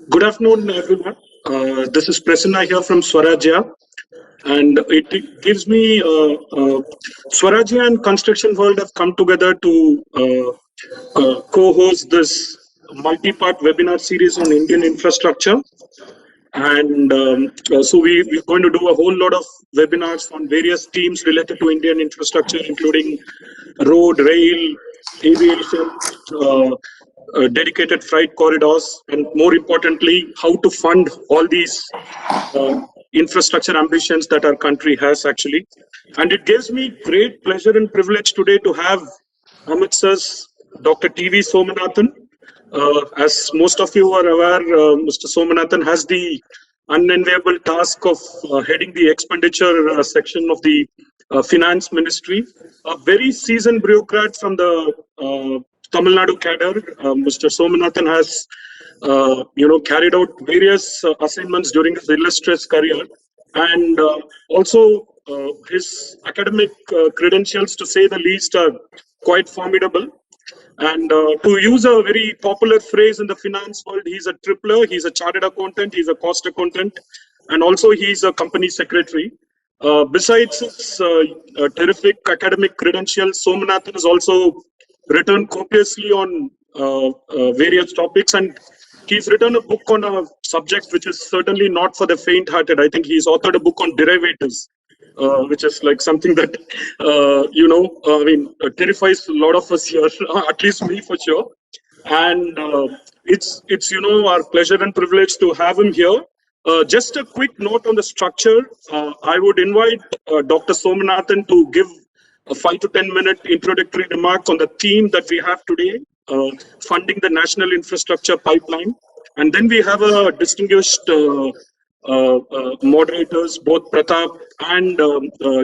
Good afternoon, everyone. This is Prasanna here from Swarajya, and it gives me Swarajya and Construction World have come together to co-host this multi-part webinar series on Indian infrastructure. And we're going to do a whole lot of webinars on various themes related to Indian infrastructure, including road, rail, aviation, dedicated freight corridors, and more importantly, how to fund all these infrastructure ambitions that our country has actually. And it gives me great pleasure and privilege today to have Amit Sir's Dr. T.V. Somanathan. As most of you are aware, Mr. Somanathan has the unenviable task of heading the expenditure section of the Finance Ministry. A very seasoned bureaucrat from the Tamil Nadu cadre, Mr. Somanathan has carried out various assignments during his illustrious career, and also his academic credentials, to say the least, are quite formidable. And to use a very popular phrase in the finance world, he's a tripler. He's a chartered accountant, he's a cost accountant, and also he's a company secretary. Besides his terrific academic credentials, Somanathan has also written copiously on various topics, and he's written a book on a subject which is certainly not for the faint-hearted. I think he's authored a book on derivatives, which is like something that terrifies a lot of us here, at least me for sure. And it's our pleasure and privilege to have him here. Just a quick note on the structure. I would invite Dr. Somanathan to give a 5 to 10 minute introductory remarks on the theme that we have today, funding the national infrastructure pipeline. And then we have a distinguished moderators, both Pratap and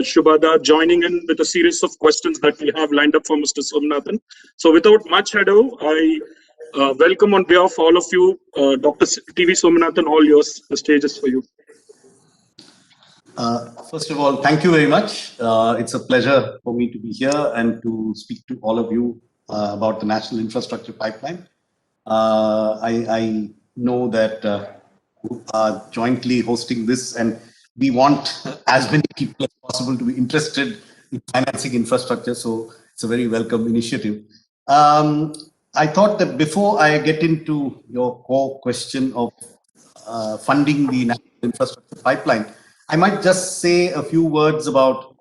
Shubhada, joining in with a series of questions that we have lined up for Mr. Somanathan. So without much ado, I welcome on behalf of all of you, Dr. T.V. Somanathan, all yours. The stage is for you. First of all, thank you very much. It's a pleasure for me to be here and to speak to all of you about the National Infrastructure Pipeline. I know that we are jointly hosting this, and we want as many people as possible to be interested in financing infrastructure, so it's a very welcome initiative. I thought that before I get into your core question of funding the National Infrastructure Pipeline, I might just say a few words about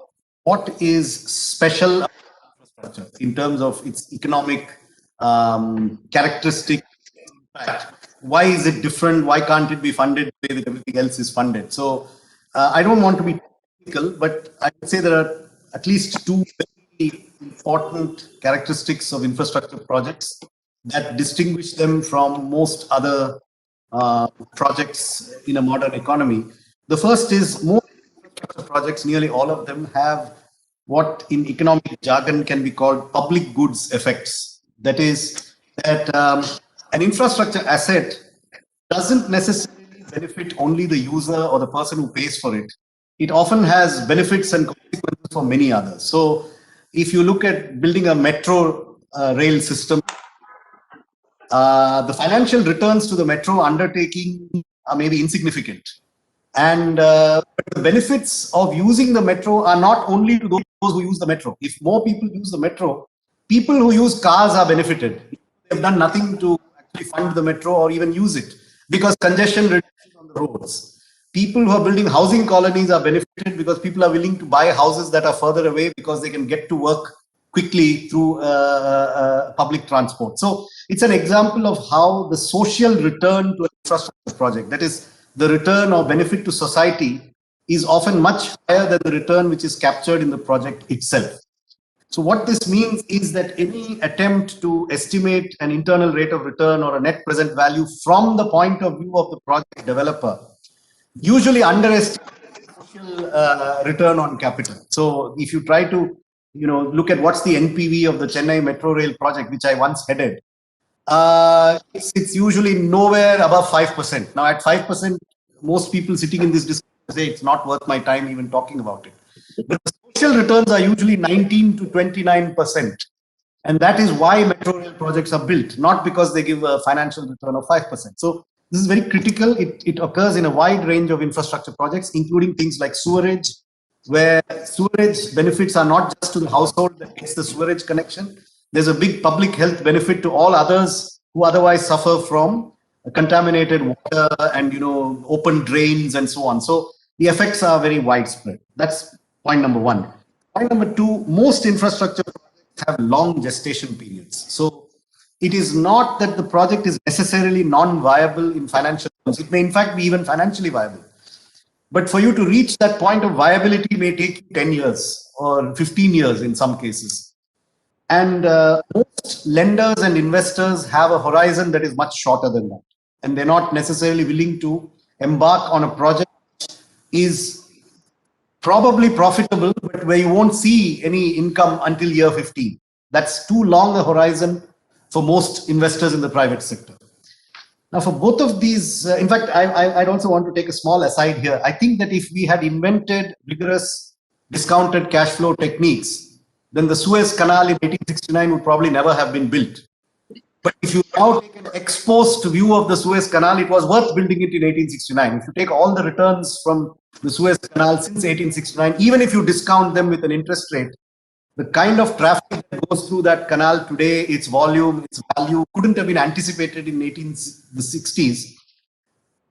what is special about infrastructure in terms of its economic characteristic impact. Why is it different? Why can't it be funded the way that everything else is funded? So I don't want to be technical, but I would say there are at least two very important characteristics of infrastructure projects that distinguish them from most other projects in a modern economy. The first is most infrastructure projects, nearly all of them, have what in economic jargon can be called public goods effects. That is, that an infrastructure asset doesn't necessarily benefit only the user or the person who pays for it. It often has benefits and consequences for many others. So if you look at building a metro rail system, the financial returns to the metro undertaking are maybe insignificant. And the benefits of using the metro are not only to those who use the metro. If more people use the metro, people who use cars are benefited. They've done nothing to actually fund the metro or even use it, because congestion reduces on the roads. People who are building housing colonies are benefited because people are willing to buy houses that are further away because they can get to work quickly through public transport. So it's an example of how the social return to an infrastructure project, that is, the return or benefit to society, is often much higher than the return which is captured in the project itself. So what this means is that any attempt to estimate an internal rate of return or a net present value from the point of view of the project developer usually underestimates the social return on capital. So if you try to look at what's the NPV of the Chennai Metro Rail project, which I once headed, it's usually nowhere above 5%. Now at 5%, most people sitting in this discussion say it's not worth my time even talking about it. But the social returns are usually 19 to 29%. And that is why metro rail projects are built, not because they give a financial return of 5%. So This is very critical. It occurs in a wide range of infrastructure projects, including things like sewerage, where sewerage benefits are not just to the household that gets the sewerage connection. There's a big public health benefit to all others who otherwise suffer from contaminated water and open drains and so on. So the effects are very widespread. That's point number one. Point number two, most infrastructure projects have long gestation periods. So it is not that the project is necessarily non-viable in financial terms. It may in fact be even financially viable. But for you to reach that point of viability may take you 10 years or 15 years in some cases. And most lenders and investors have a horizon that is much shorter than that. And they're not necessarily willing to embark on a project which is probably profitable, but where you won't see any income until year 15. That's too long a horizon for most investors in the private sector. Now, for both of these, in fact, I'd also want to take a small aside here. I think that if we had invented rigorous discounted cash flow techniques, then the Suez Canal in 1869 would probably never have been built. But if you now take an exposed view of the Suez Canal, it was worth building it in 1869. If you take all the returns from the Suez Canal since 1869, even if you discount them with an interest rate, the kind of traffic that goes through that canal today, its volume, its value, couldn't have been anticipated in the 60s.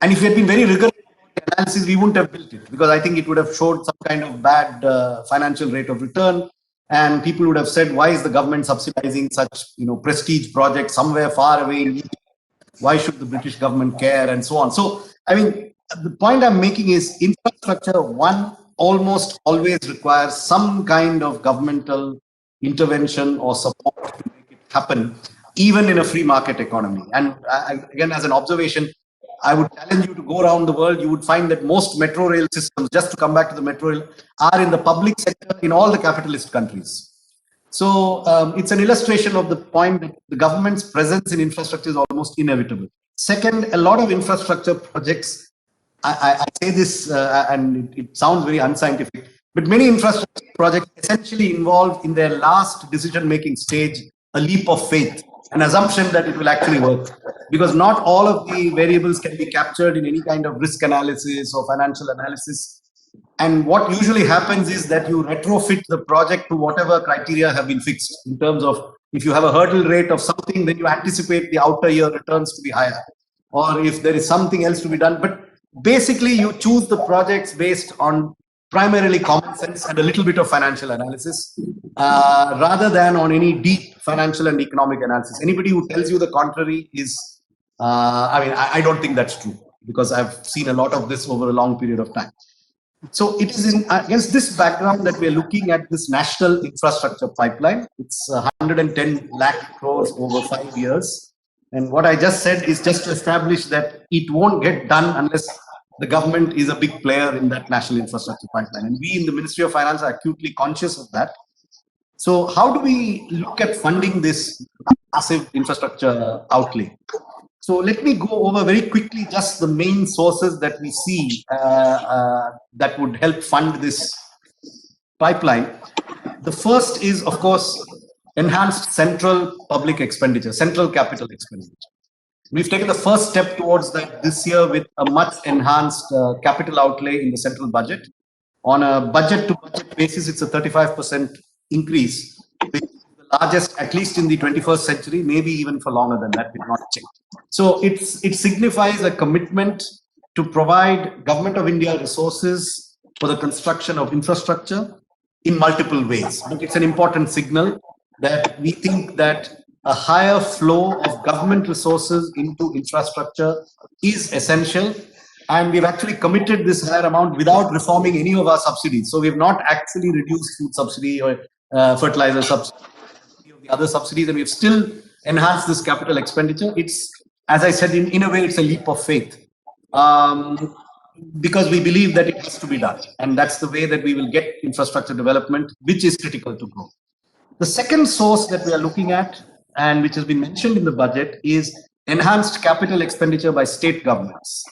And if we had been very rigorous about the analysis, we wouldn't have built it, because I think it would have showed some kind of bad financial rate of return. And people would have said, why is the government subsidizing such prestige projects somewhere far away in Egypt? Why should the British government care, and so on? So, I mean, the point I'm making is infrastructure, one, almost always requires some kind of governmental intervention or support to make it happen, even in a free market economy. And again, as an observation, I would challenge you to go around the world. You would find that most metro rail systems, just to come back to the metro rail, are in the public sector in all the capitalist countries. So it's an illustration of the point that the government's presence in infrastructure is almost inevitable. Second, a lot of infrastructure projects, I say this and it sounds very unscientific, but many infrastructure projects essentially involve in their last decision-making stage a leap of faith, an assumption that it will actually work, because not all of the variables can be captured in any kind of risk analysis or financial analysis. And what usually happens is that you retrofit the project to whatever criteria have been fixed, in terms of if you have a hurdle rate of something, then you anticipate the outer year returns to be higher, or if there is something else to be done. But basically, you choose the projects based on primarily common sense and a little bit of financial analysis, rather than on any deep financial and economic analysis. Anybody who tells you the contrary is, I don't think that's true, because I've seen a lot of this over a long period of time. So it is against this background that we're looking at this national infrastructure pipeline. It's 110 lakh crores over 5 years. And what I just said is just to establish that it won't get done unless the government is a big player in that national infrastructure pipeline. And we in the Ministry of Finance are acutely conscious of that. So how do we look at funding this massive infrastructure outlay? So let me go over very quickly just the main sources that we see that would help fund this pipeline. The first is, of course, enhanced central public expenditure, central capital expenditure. We've taken the first step towards that this year with a much enhanced capital outlay in the central budget. On a budget-to-budget basis, it's a 35% increase, which is the largest, at least in the 21st century, maybe even for longer than that, we've not checked. So it signifies a commitment to provide Government of India resources for the construction of infrastructure in multiple ways. But it's an important signal that we think that a higher flow of government resources into infrastructure is essential. And we've actually committed this higher amount without reforming any of our subsidies. So we've not actually reduced food subsidy or fertilizer subsidy, any of the other subsidies, and we've still enhanced this capital expenditure. It's, as I said, in a way, it's a leap of faith, because we believe that it has to be done. And that's the way that we will get infrastructure development, which is critical to grow. The second source that we are looking at, and which has been mentioned in the budget, is enhanced capital expenditure by state governments.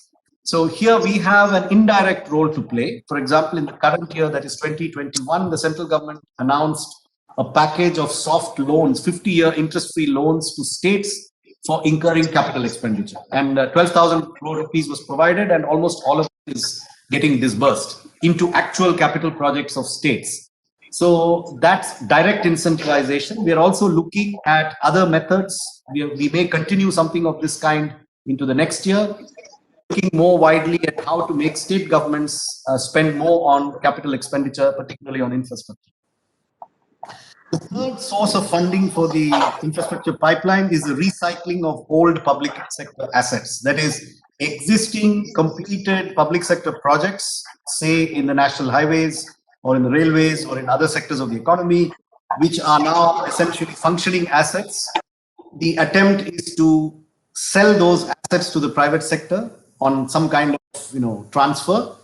So here we have an indirect role to play. For example, in the current year, that is 2021, the central government announced a package of soft loans, 50-year interest-free loans to states for incurring capital expenditure. And 12,000 crore rupees was provided, and almost all of it is getting disbursed into actual capital projects of states. So that's direct incentivization. We are also looking at other methods. We may continue something of this kind into the next year, looking more widely at how to make state governments spend more on capital expenditure, particularly on infrastructure. The third source of funding for the infrastructure pipeline is the recycling of old public sector assets. That is, existing completed public sector projects, say in the national highways or in the railways or in other sectors of the economy, which are now essentially functioning assets. The attempt is to sell those assets to the private sector on some kind of transfer,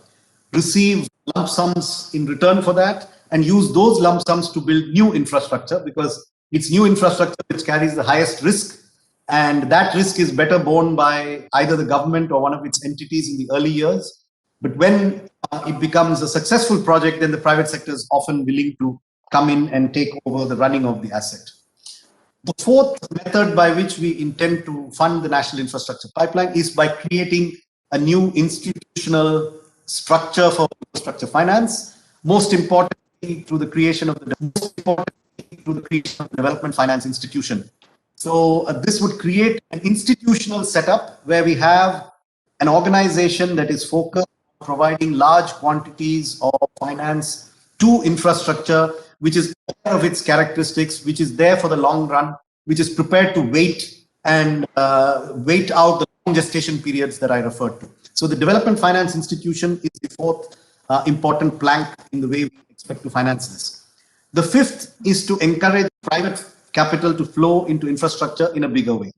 receive lump sums in return for that, and use those lump sums to build new infrastructure, because it's new infrastructure which carries the highest risk, and that risk is better borne by either the government or one of its entities in the early years. But when it becomes a successful project, then the private sector is often willing to come in and take over the running of the asset. The fourth method by which we intend to fund the National Infrastructure Pipeline is by creating a new institutional structure for infrastructure finance. Most importantly, through the creation of the Development Finance Institution. So this would create an institutional setup where we have an organization that is focused on providing large quantities of finance to infrastructure, which is aware of its characteristics, which is there for the long run, which is prepared to wait and wait out the long gestation periods that I referred to. So the Development Finance Institution is the fourth important plank in the way we expect to finance this. The fifth is to encourage private capital to flow into infrastructure in a bigger way.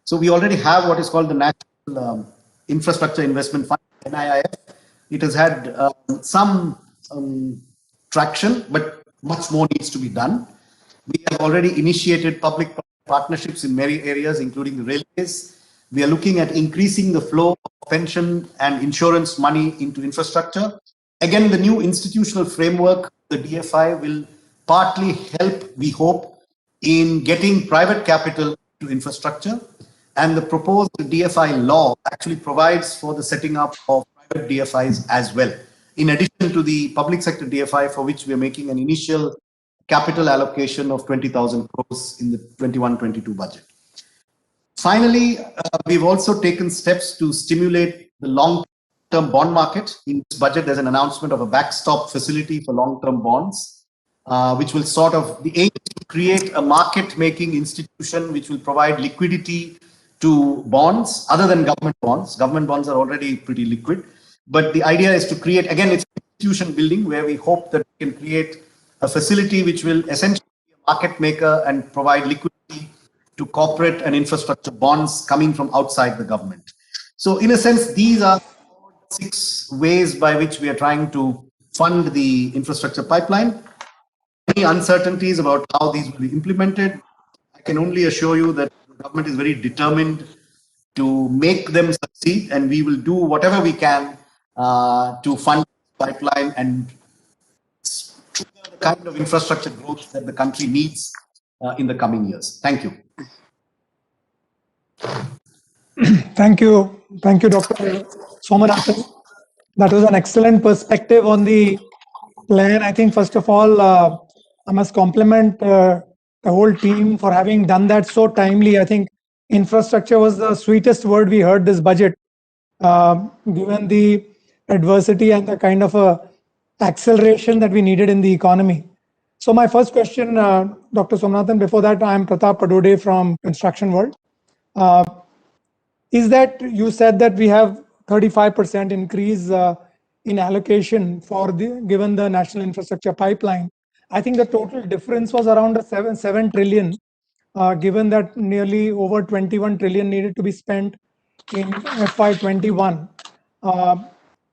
So we already have what is called the National Infrastructure Investment Fund, NIIF. It has had some traction, but much more needs to be done. We have already initiated public partnerships in many areas, including the railways. We are looking at increasing the flow of pension and insurance money into infrastructure. Again, the new institutional framework, the DFI, will partly help, we hope, in getting private capital to infrastructure. And the proposed DFI law actually provides for the setting up of private DFIs as well, in addition to the public sector DFI, for which we are making an initial capital allocation of 20,000 crores in the 21-22 budget. Finally, we've also taken steps to stimulate the long-term bond market. In this budget, there's an announcement of a backstop facility for long-term bonds, which will the aim is to create a market-making institution which will provide liquidity to bonds other than government bonds. Government bonds are already pretty liquid. But the idea is to create, again, it's institution building where we hope that we can create a facility which will essentially be a market maker and provide liquidity to corporate and infrastructure bonds coming from outside the government. So in a sense, these are 6 ways by which we are trying to fund the infrastructure pipeline. Any uncertainties about how these will be implemented, I can only assure you that the government is very determined to make them succeed, and we will do whatever we can to fund the pipeline and trigger the kind of infrastructure growth that the country needs in the coming years. Thank you. Thank you, Dr. Somanathan. That was an excellent perspective on the plan. I think, first of all, I must compliment the whole team for having done that so timely. I think infrastructure was the sweetest word we heard this budget, given the adversity and the kind of acceleration that we needed in the economy. So my first question, Dr. Somanathan, before that, I am Pratap Padode from Construction World. Is that you said that we have 35% increase in allocation for given the National Infrastructure Pipeline. I think the total difference was around 7 trillion, given that nearly over 21 trillion needed to be spent in FY21.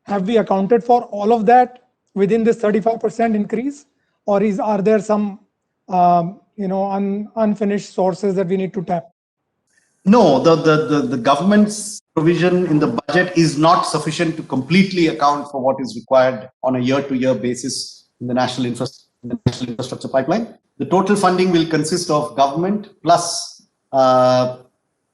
Have we accounted for all of that within this 35% increase, or are there some unfinished sources that we need to tap? No, the government's provision in the budget is not sufficient to completely account for what is required on a year-to-year basis in the National Infrastructure Pipeline. The total funding will consist of government plus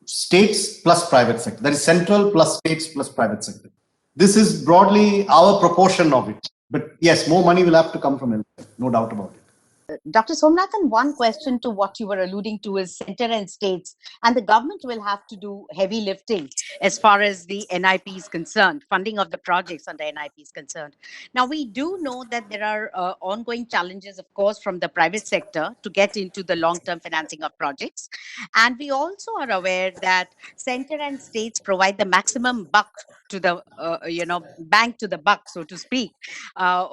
states plus private sector. That is central plus states plus private sector. This is broadly our proportion of it. But yes, more money will have to come from elsewhere, no doubt about it. Dr. Somnathan, one question to what you were alluding to is center and states, and the government will have to do heavy lifting as far as the NIP is concerned, funding of the projects under NIP is concerned. Now, we do know that there are ongoing challenges, of course, from the private sector to get into the long-term financing of projects. And we also are aware that center and states provide the maximum buck to the, bank to the buck, so to speak.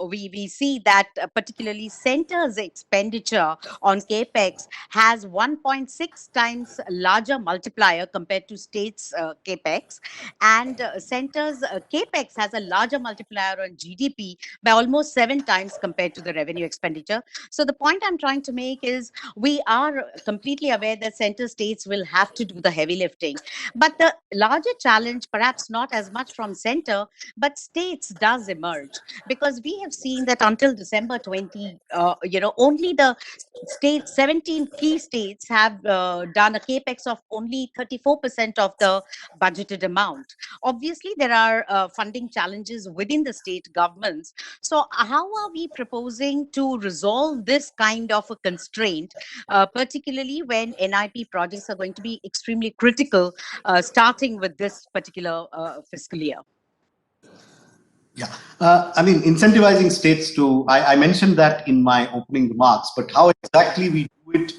We see that particularly centers expenditure on capex has 1.6 times larger multiplier compared to states capex, and centers capex has a larger multiplier on GDP by almost 7 times compared to the revenue expenditure. So the point I'm trying to make is we are completely aware that center states will have to do the heavy lifting, but the larger challenge, perhaps not as much from center but states, does emerge, because we have seen that until December 20, only the states, 17 key states have done a capex of only 34% of the budgeted amount. Obviously, there are funding challenges within the state governments. So how are we proposing to resolve this kind of a constraint, particularly when NIP projects are going to be extremely critical, starting with this particular fiscal year? Yeah, I mean, incentivizing states to, I mentioned that in my opening remarks, but how exactly we do it,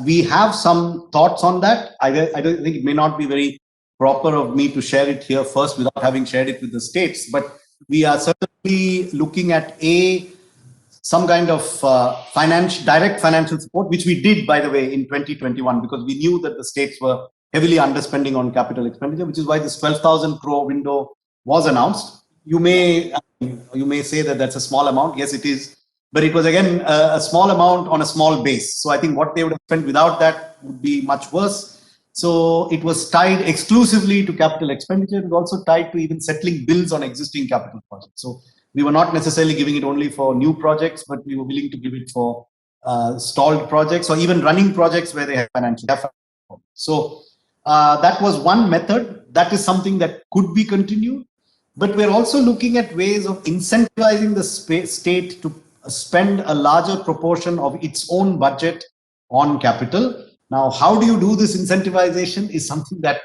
we have some thoughts on that. I don't think it may not be very proper of me to share it here first without having shared it with the states, but we are certainly looking at some kind of direct financial support, which we did, by the way, in 2021, because we knew that the states were heavily underspending on capital expenditure, which is why this 12,000 crore window was announced. You may say that that's a small amount. Yes, it is. But it was, again, a small amount on a small base. So I think what they would have spent without that would be much worse. So it was tied exclusively to capital expenditure. It was also tied to even settling bills on existing capital projects. So we were not necessarily giving it only for new projects, but we were willing to give it for stalled projects or even running projects where they have financial problems. So that was one method. That is something that could be continued. But we're also looking at ways of incentivizing the state to spend a larger proportion of its own budget on capital. Now, how do you do this incentivization is something that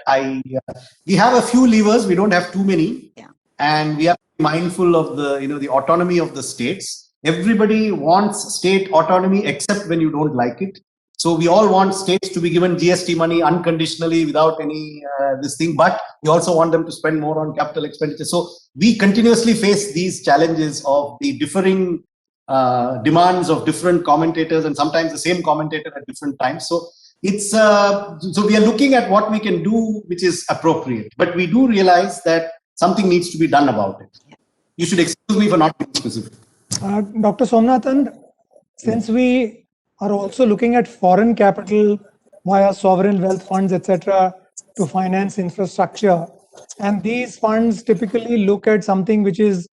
we have a few levers. We don't have too many. Yeah. And we have to be mindful of the autonomy of the states. Everybody wants state autonomy except when you don't like it. So we all want states to be given GST money unconditionally without any this thing, but we also want them to spend more on capital expenditure. So we continuously face these challenges of the differing demands of different commentators, and sometimes the same commentator at different times. So it's so we are looking at what we can do, which is appropriate, but we do realize that something needs to be done about it. You should excuse me for not being specific. Dr. Somnathan, since we are also looking at foreign capital via sovereign wealth funds, etc., to finance infrastructure, and these funds typically look at something which is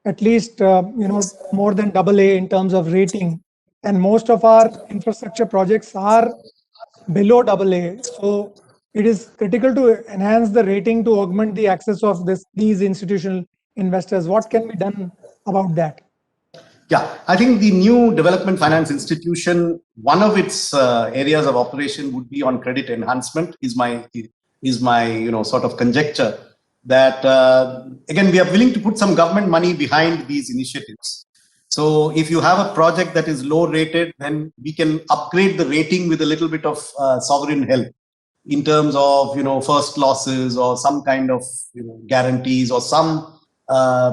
at least more than AA in terms of rating, and most of our infrastructure projects are below AA. So it is critical to enhance the rating to augment the access of these institutional investors. What can be done about that? Yeah, I think the new development finance institution, one of its areas of operation would be on credit enhancement. Is my sort of conjecture that again, we are willing to put some government money behind these initiatives. So if you have a project that is low rated, then we can upgrade the rating with a little bit of sovereign help in terms of first losses or some kind of guarantees or some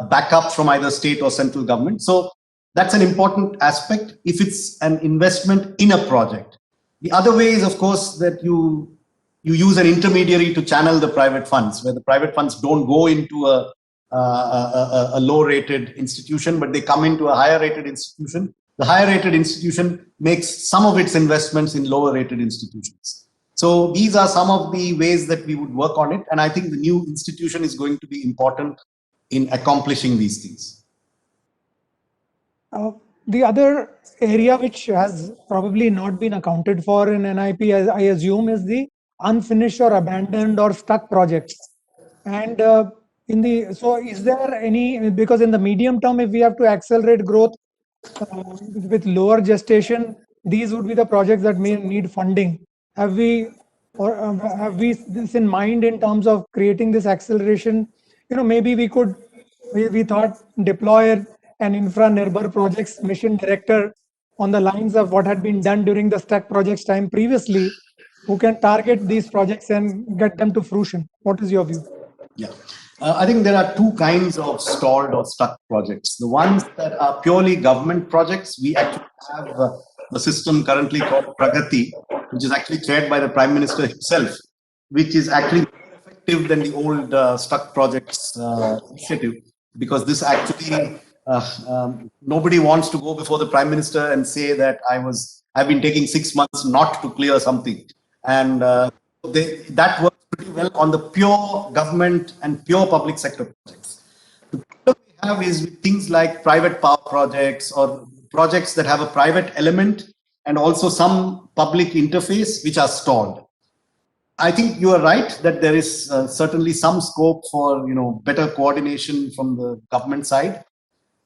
backup from either state or central government. So that's an important aspect if it's an investment in a project. The other way is, of course, that you use an intermediary to channel the private funds, where the private funds don't go into a low-rated institution, but they come into a higher-rated institution. The higher-rated institution makes some of its investments in lower-rated institutions. So these are some of the ways that we would work on it. And I think the new institution is going to be important in accomplishing these things. The other area which has probably not been accounted for in NIP, I assume, is the unfinished or abandoned or stuck projects. And so is there any, because in the medium term, if we have to accelerate growth with lower gestation, these would be the projects that may need funding. Have we have we this in mind in terms of creating this acceleration? Maybe we thought deploy an infra Nirbhar projects mission director on the lines of what had been done during the stuck projects time previously, who can target these projects and get them to fruition. What is your view? Yeah. I think there are two kinds of stalled or stuck projects. The ones that are purely government projects, we actually have a system currently called Pragati, which is actually chaired by the Prime Minister himself, which is actually more effective than the old stuck projects initiative, because this actually, nobody wants to go before the Prime Minister and say that I've been taking 6 months not to clear something. And that works pretty well on the pure government and pure public sector projects. The problem we have is with things like private power projects or projects that have a private element and also some public interface, which are stalled. I think you are right that there is certainly some scope for better coordination from the government side.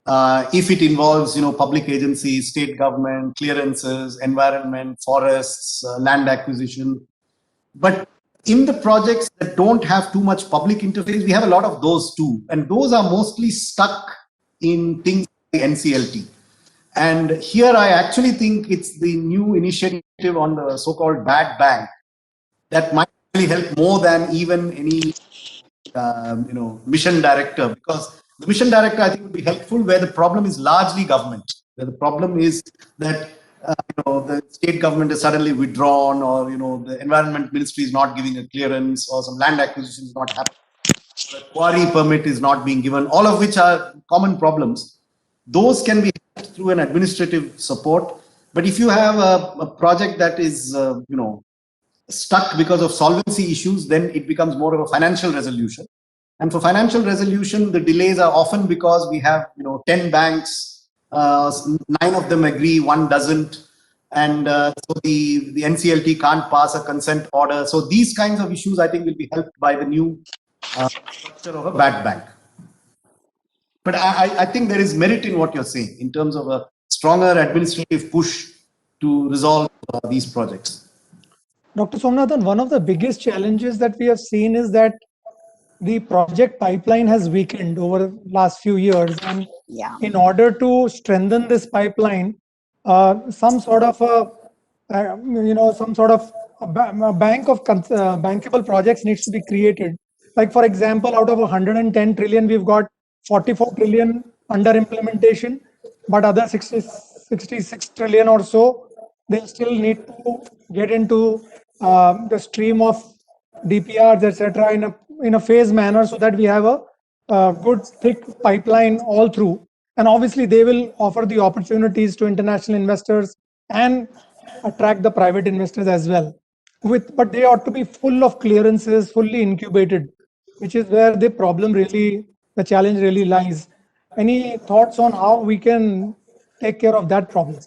If it involves public agencies, state government, clearances, environment, forests, land acquisition. But in the projects that don't have too much public interface, we have a lot of those too. And those are mostly stuck in things like NCLT. And here I actually think it's the new initiative on the so-called bad bank that might really help more than even any mission director, because the mission director I think would be helpful where the problem is largely government, where the problem is that the state government is suddenly withdrawn, or the environment ministry is not giving a clearance, or some land acquisition is not happening, the quarry permit is not being given, all of which are common problems. Those can be helped through an administrative support. But if you have a project that is stuck because of solvency issues, then it becomes more of a financial resolution. And for financial resolution, the delays are often because we have 10 banks, 9 of them agree, 1 doesn't, and so the NCLT can't pass a consent order. So these kinds of issues I think will be helped by the new structure of a bad bank. But I think there is merit in what you're saying in terms of a stronger administrative push to resolve these projects. Dr. Somnathan, one of the biggest challenges that we have seen is that the project pipeline has weakened over the last few years. And in order to strengthen this pipeline, some sort of a bank of bankable projects needs to be created. Like, for example, out of 110 trillion, we've got 44 trillion under implementation, but other 66 trillion or so, they still need to get into the stream of DPRs, etc., in a phased manner, so that we have a good thick pipeline all through. And obviously, they will offer the opportunities to international investors and attract the private investors as well. But they ought to be full of clearances, fully incubated, which is where the challenge really lies. Any thoughts on how we can take care of that problem?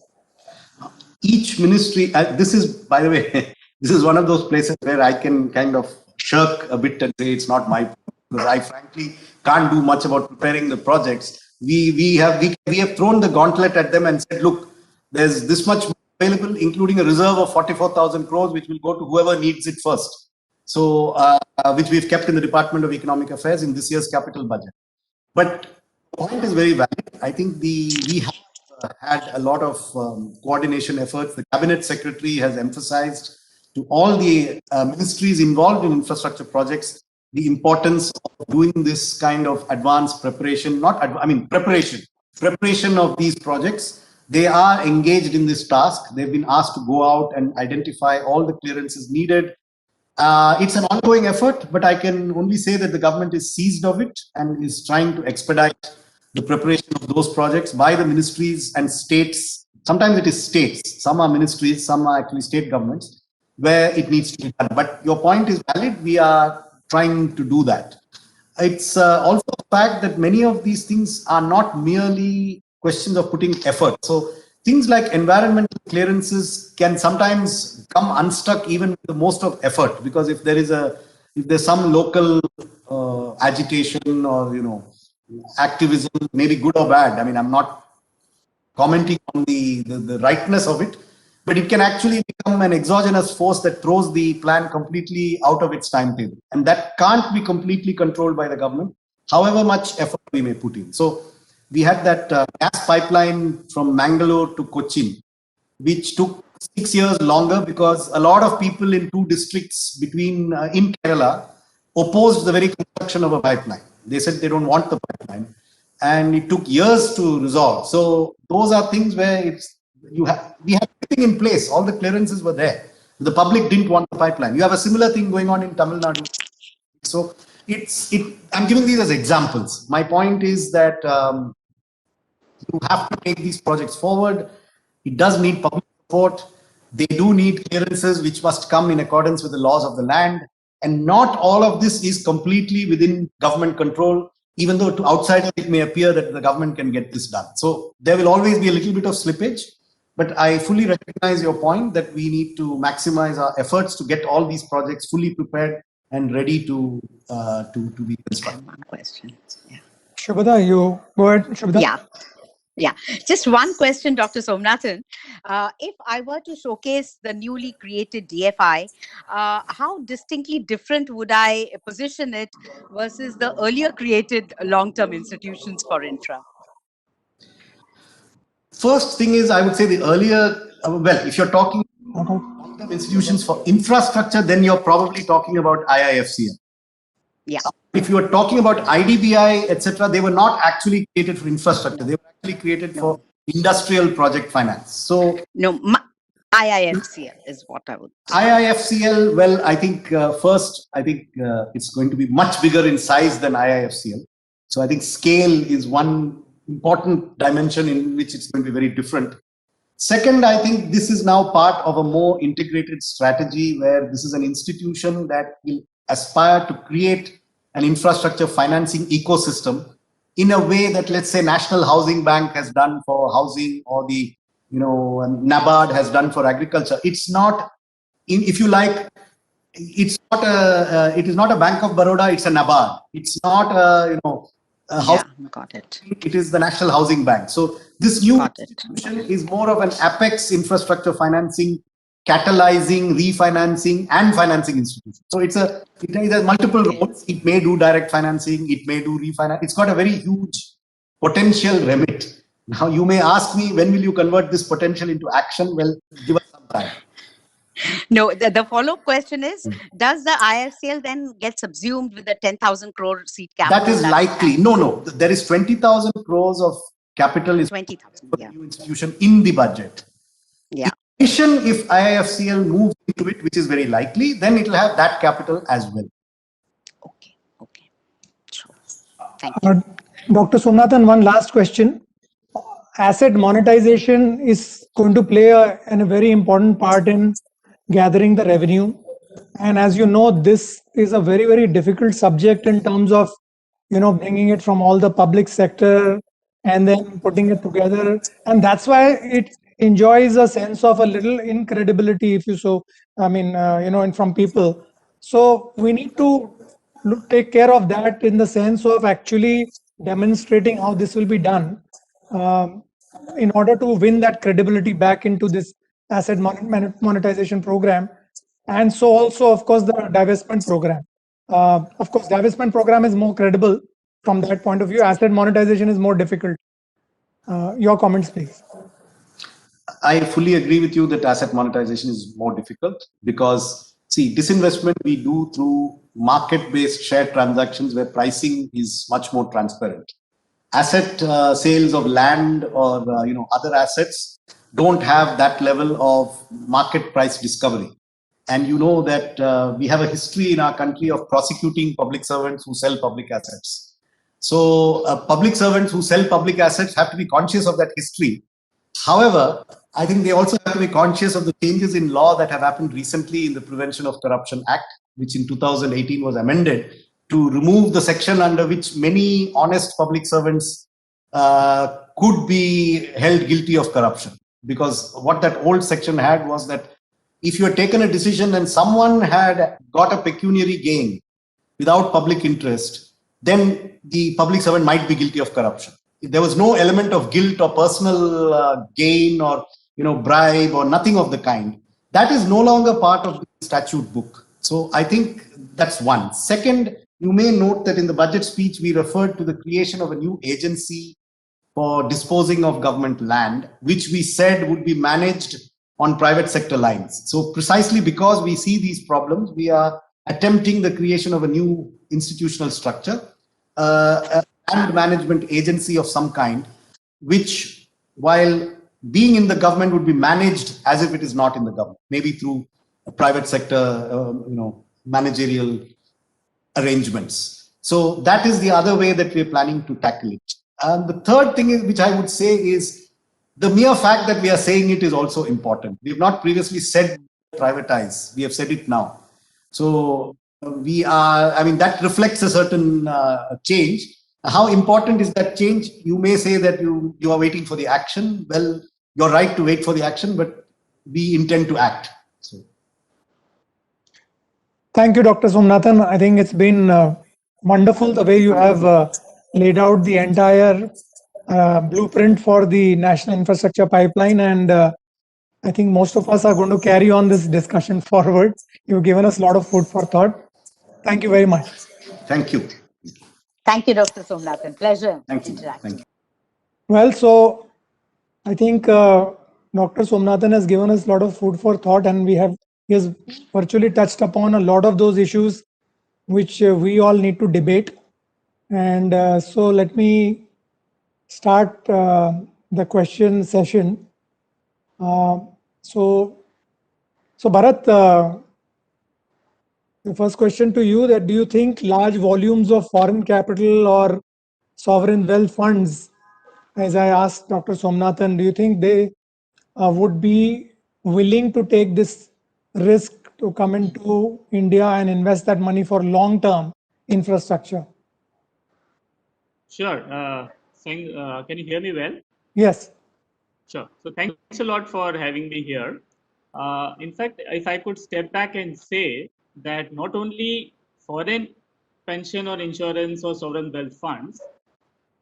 Each ministry, this is, by the way, this is one of those places where I can kind of shirk a bit and say it's not my problem, because I frankly can't do much about preparing the projects. We have thrown the gauntlet at them and said, look, there's this much available, including a reserve of 44,000 crores, which will go to whoever needs it first. So, which we've kept in the Department of Economic Affairs in this year's capital budget. But the point is very valid. I think we have had a lot of coordination efforts. The cabinet secretary has emphasized to all the ministries involved in infrastructure projects the importance of doing this kind of advanced preparation, preparation of these projects. They are engaged in this task. They've been asked to go out and identify all the clearances needed. It's an ongoing effort, but I can only say that the government is seized of it and is trying to expedite the preparation of those projects by the ministries and states. Sometimes it is states, some are ministries, some are actually state governments, where it needs to be done. But your point is valid. We are trying to do that. It's also a fact that many of these things are not merely questions of putting effort. So things like environmental clearances can sometimes come unstuck even with the most of effort, because if there's some local agitation or activism, maybe good or bad. I mean, I'm not commenting on the rightness of it, but it can actually become an exogenous force that throws the plan completely out of its timetable. And that can't be completely controlled by the government, however much effort we may put in. So we had that gas pipeline from Mangalore to Cochin, which took 6 years longer because a lot of people in two districts in Kerala opposed the very construction of a pipeline. They said they don't want the pipeline, and it took years to resolve. So those are things where we have everything in place. All the clearances were there. The public didn't want the pipeline. You have a similar thing going on in Tamil Nadu. So I'm giving these as examples. My point is that you have to take these projects forward. It does need public support. They do need clearances which must come in accordance with the laws of the land. And not all of this is completely within government control, even though to outsiders it may appear that the government can get this done. So there will always be a little bit of slippage, but I fully recognize your point that we need to maximize our efforts to get all these projects fully prepared and ready to be constructed. One question. Yeah. Shubhada, you go ahead, Shubhada. Yeah. Just one question, Dr. Somnathan. If I were to showcase the newly created DFI, how distinctly different would I position it versus the earlier created long-term institutions for infra? First thing is, I would say the earlier, if you're talking long-term institutions for infrastructure, then you're probably talking about IIFCL. Yeah. If you are talking about IDBI, etc., they were not actually created for infrastructure. They were actually created for industrial project finance. So no, IIFCL is what I would say. IIFCL, well, I think it's going to be much bigger in size than IIFCL. So I think scale is one important dimension in which it's going to be very different. Second, I think this is now part of a more integrated strategy where this is an institution that will aspire to create an infrastructure financing ecosystem in a way that, let's say, National Housing Bank has done for housing, or the NABARD has done for agriculture. It's not, if you like, it is not a Bank of Baroda. It's a NABARD. It's not a got it. It is the National Housing Bank. So this new institution is more of an apex infrastructure financing, catalyzing, refinancing, and financing institution. So it has multiple roles. It may do direct financing. It may do refinance. It's got a very huge potential remit. Now you may ask me, when will you convert this potential into action? Well, give us some time. No, the follow-up question is, does the IFCL then get subsumed with the 10,000 crore seed capital? That is likely. No. There is 20,000 crores of capital is 20,000 for the new institution in the budget. Yeah. In addition, if IIFCL moves into it, which is very likely, then it will have that capital as well. Okay. Sure. Thank you. Dr. Somnathan, one last question. Asset monetization is going to play a very important part in gathering the revenue. And as you know, this is a very, very difficult subject in terms of, bringing it from all the public sector and then putting it together. And that's why it enjoys a sense of a little incredibility, if you so, and from people. So we need to take care of that in the sense of actually demonstrating how this will be done in order to win that credibility back into this asset monetization program. And so also, of course, the divestment program. Of course, divestment program is more credible from that point of view. Asset monetization is more difficult. Your comments, please. I fully agree with you that asset monetization is more difficult because, see, disinvestment we do through market-based share transactions where pricing is much more transparent. Asset sales of land or other assets don't have that level of market price discovery. And you know that we have a history in our country of prosecuting public servants who sell public assets. So public servants who sell public assets have to be conscious of that history. However, I think they also have to be conscious of the changes in law that have happened recently in the Prevention of Corruption Act, which in 2018 was amended to remove the section under which many honest public servants could be held guilty of corruption. because what that old section had was that if you had taken a decision and someone had got a pecuniary gain without public interest, then the public servant might be guilty of corruption. There was no element of guilt or personal gain or bribe or nothing of the kind. That is no longer part of the statute book. So I think that's one. Second, you may note that in the budget speech, we referred to the creation of a new agency for disposing of government land, which we said would be managed on private sector lines. So precisely because we see these problems, we are attempting the creation of a new institutional structure, and management agency of some kind, which, while being in the government, would be managed as if it is not in the government, maybe through a private sector, managerial arrangements. So that is the other way that we're planning to tackle it. And the third thing is, which I would say, is the mere fact that we are saying it is also important. We have not previously said privatize. We have said it now. So that reflects a certain change. How important is that change? You may say that you are waiting for the action. Well, you're right to wait for the action, but we intend to act. So. Thank you, Dr. Somnathan. I think it's been wonderful the way you have laid out the entire blueprint for the national infrastructure pipeline. And I think most of us are going to carry on this discussion forward. You've given us a lot of food for thought. Thank you very much. Thank you. Thank you, Dr. Somnathan. Pleasure. Thank you. Interacting. Thank you. Well, so I think Dr. Somnathan has given us a lot of food for thought, and he has virtually touched upon a lot of those issues which we all need to debate. And so let me start the question session. So Bharat, the first question to you, that do you think large volumes of foreign capital or sovereign wealth funds, as I asked Dr. Somnathan, do you think they would be willing to take this risk to come into India and invest that money for long-term infrastructure? Sure. Can you hear me well? Yes. Sure. So thanks a lot for having me here. In fact, if I could step back and say that not only foreign pension or insurance or sovereign wealth funds,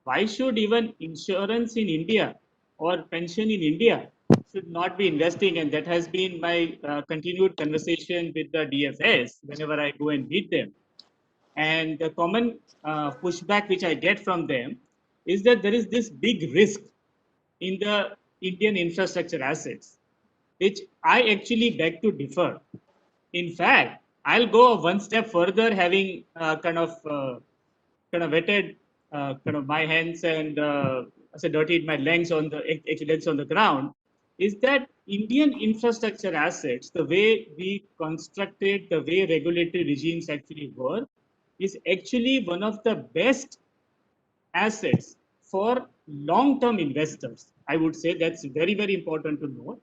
why should even insurance in India or pension in India should not be investing? And that has been my continued conversation with the DFS whenever I go and meet them. And the common pushback which I get from them is that there is this big risk in the Indian infrastructure assets, which I actually beg to differ. In fact, I'll go one step further, having kind of wetted my hands and dirtied my legs on the ground. Is that Indian infrastructure assets, the way we constructed, the way regulatory regimes actually work, is actually one of the best assets for long-term investors. I would say that's very, very important to note,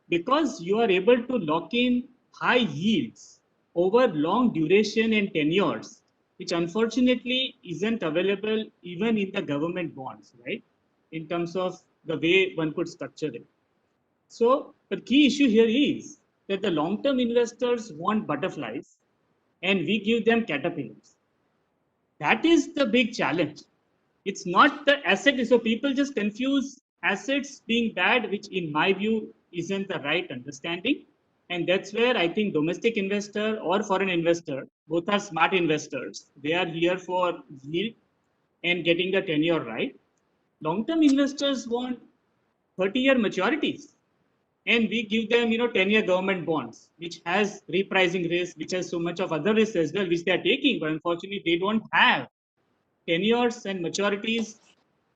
because you are able to lock in high yields over long duration and tenures, which unfortunately isn't available even in the government bonds, right? In terms of the way one could structure it. So the key issue here is that the long-term investors want butterflies and we give them caterpillars. That is the big challenge. It's not the asset. So people just confuse assets being bad, which in my view isn't the right understanding. And that's where I think domestic investor or foreign investor, both are smart investors. They are here for yield and getting the tenure right. Long-term investors want 30-year maturities. And we give them, 10-year government bonds, which has repricing risk, which has so much of other risks as well, which they are taking. But unfortunately, they don't have tenures and maturities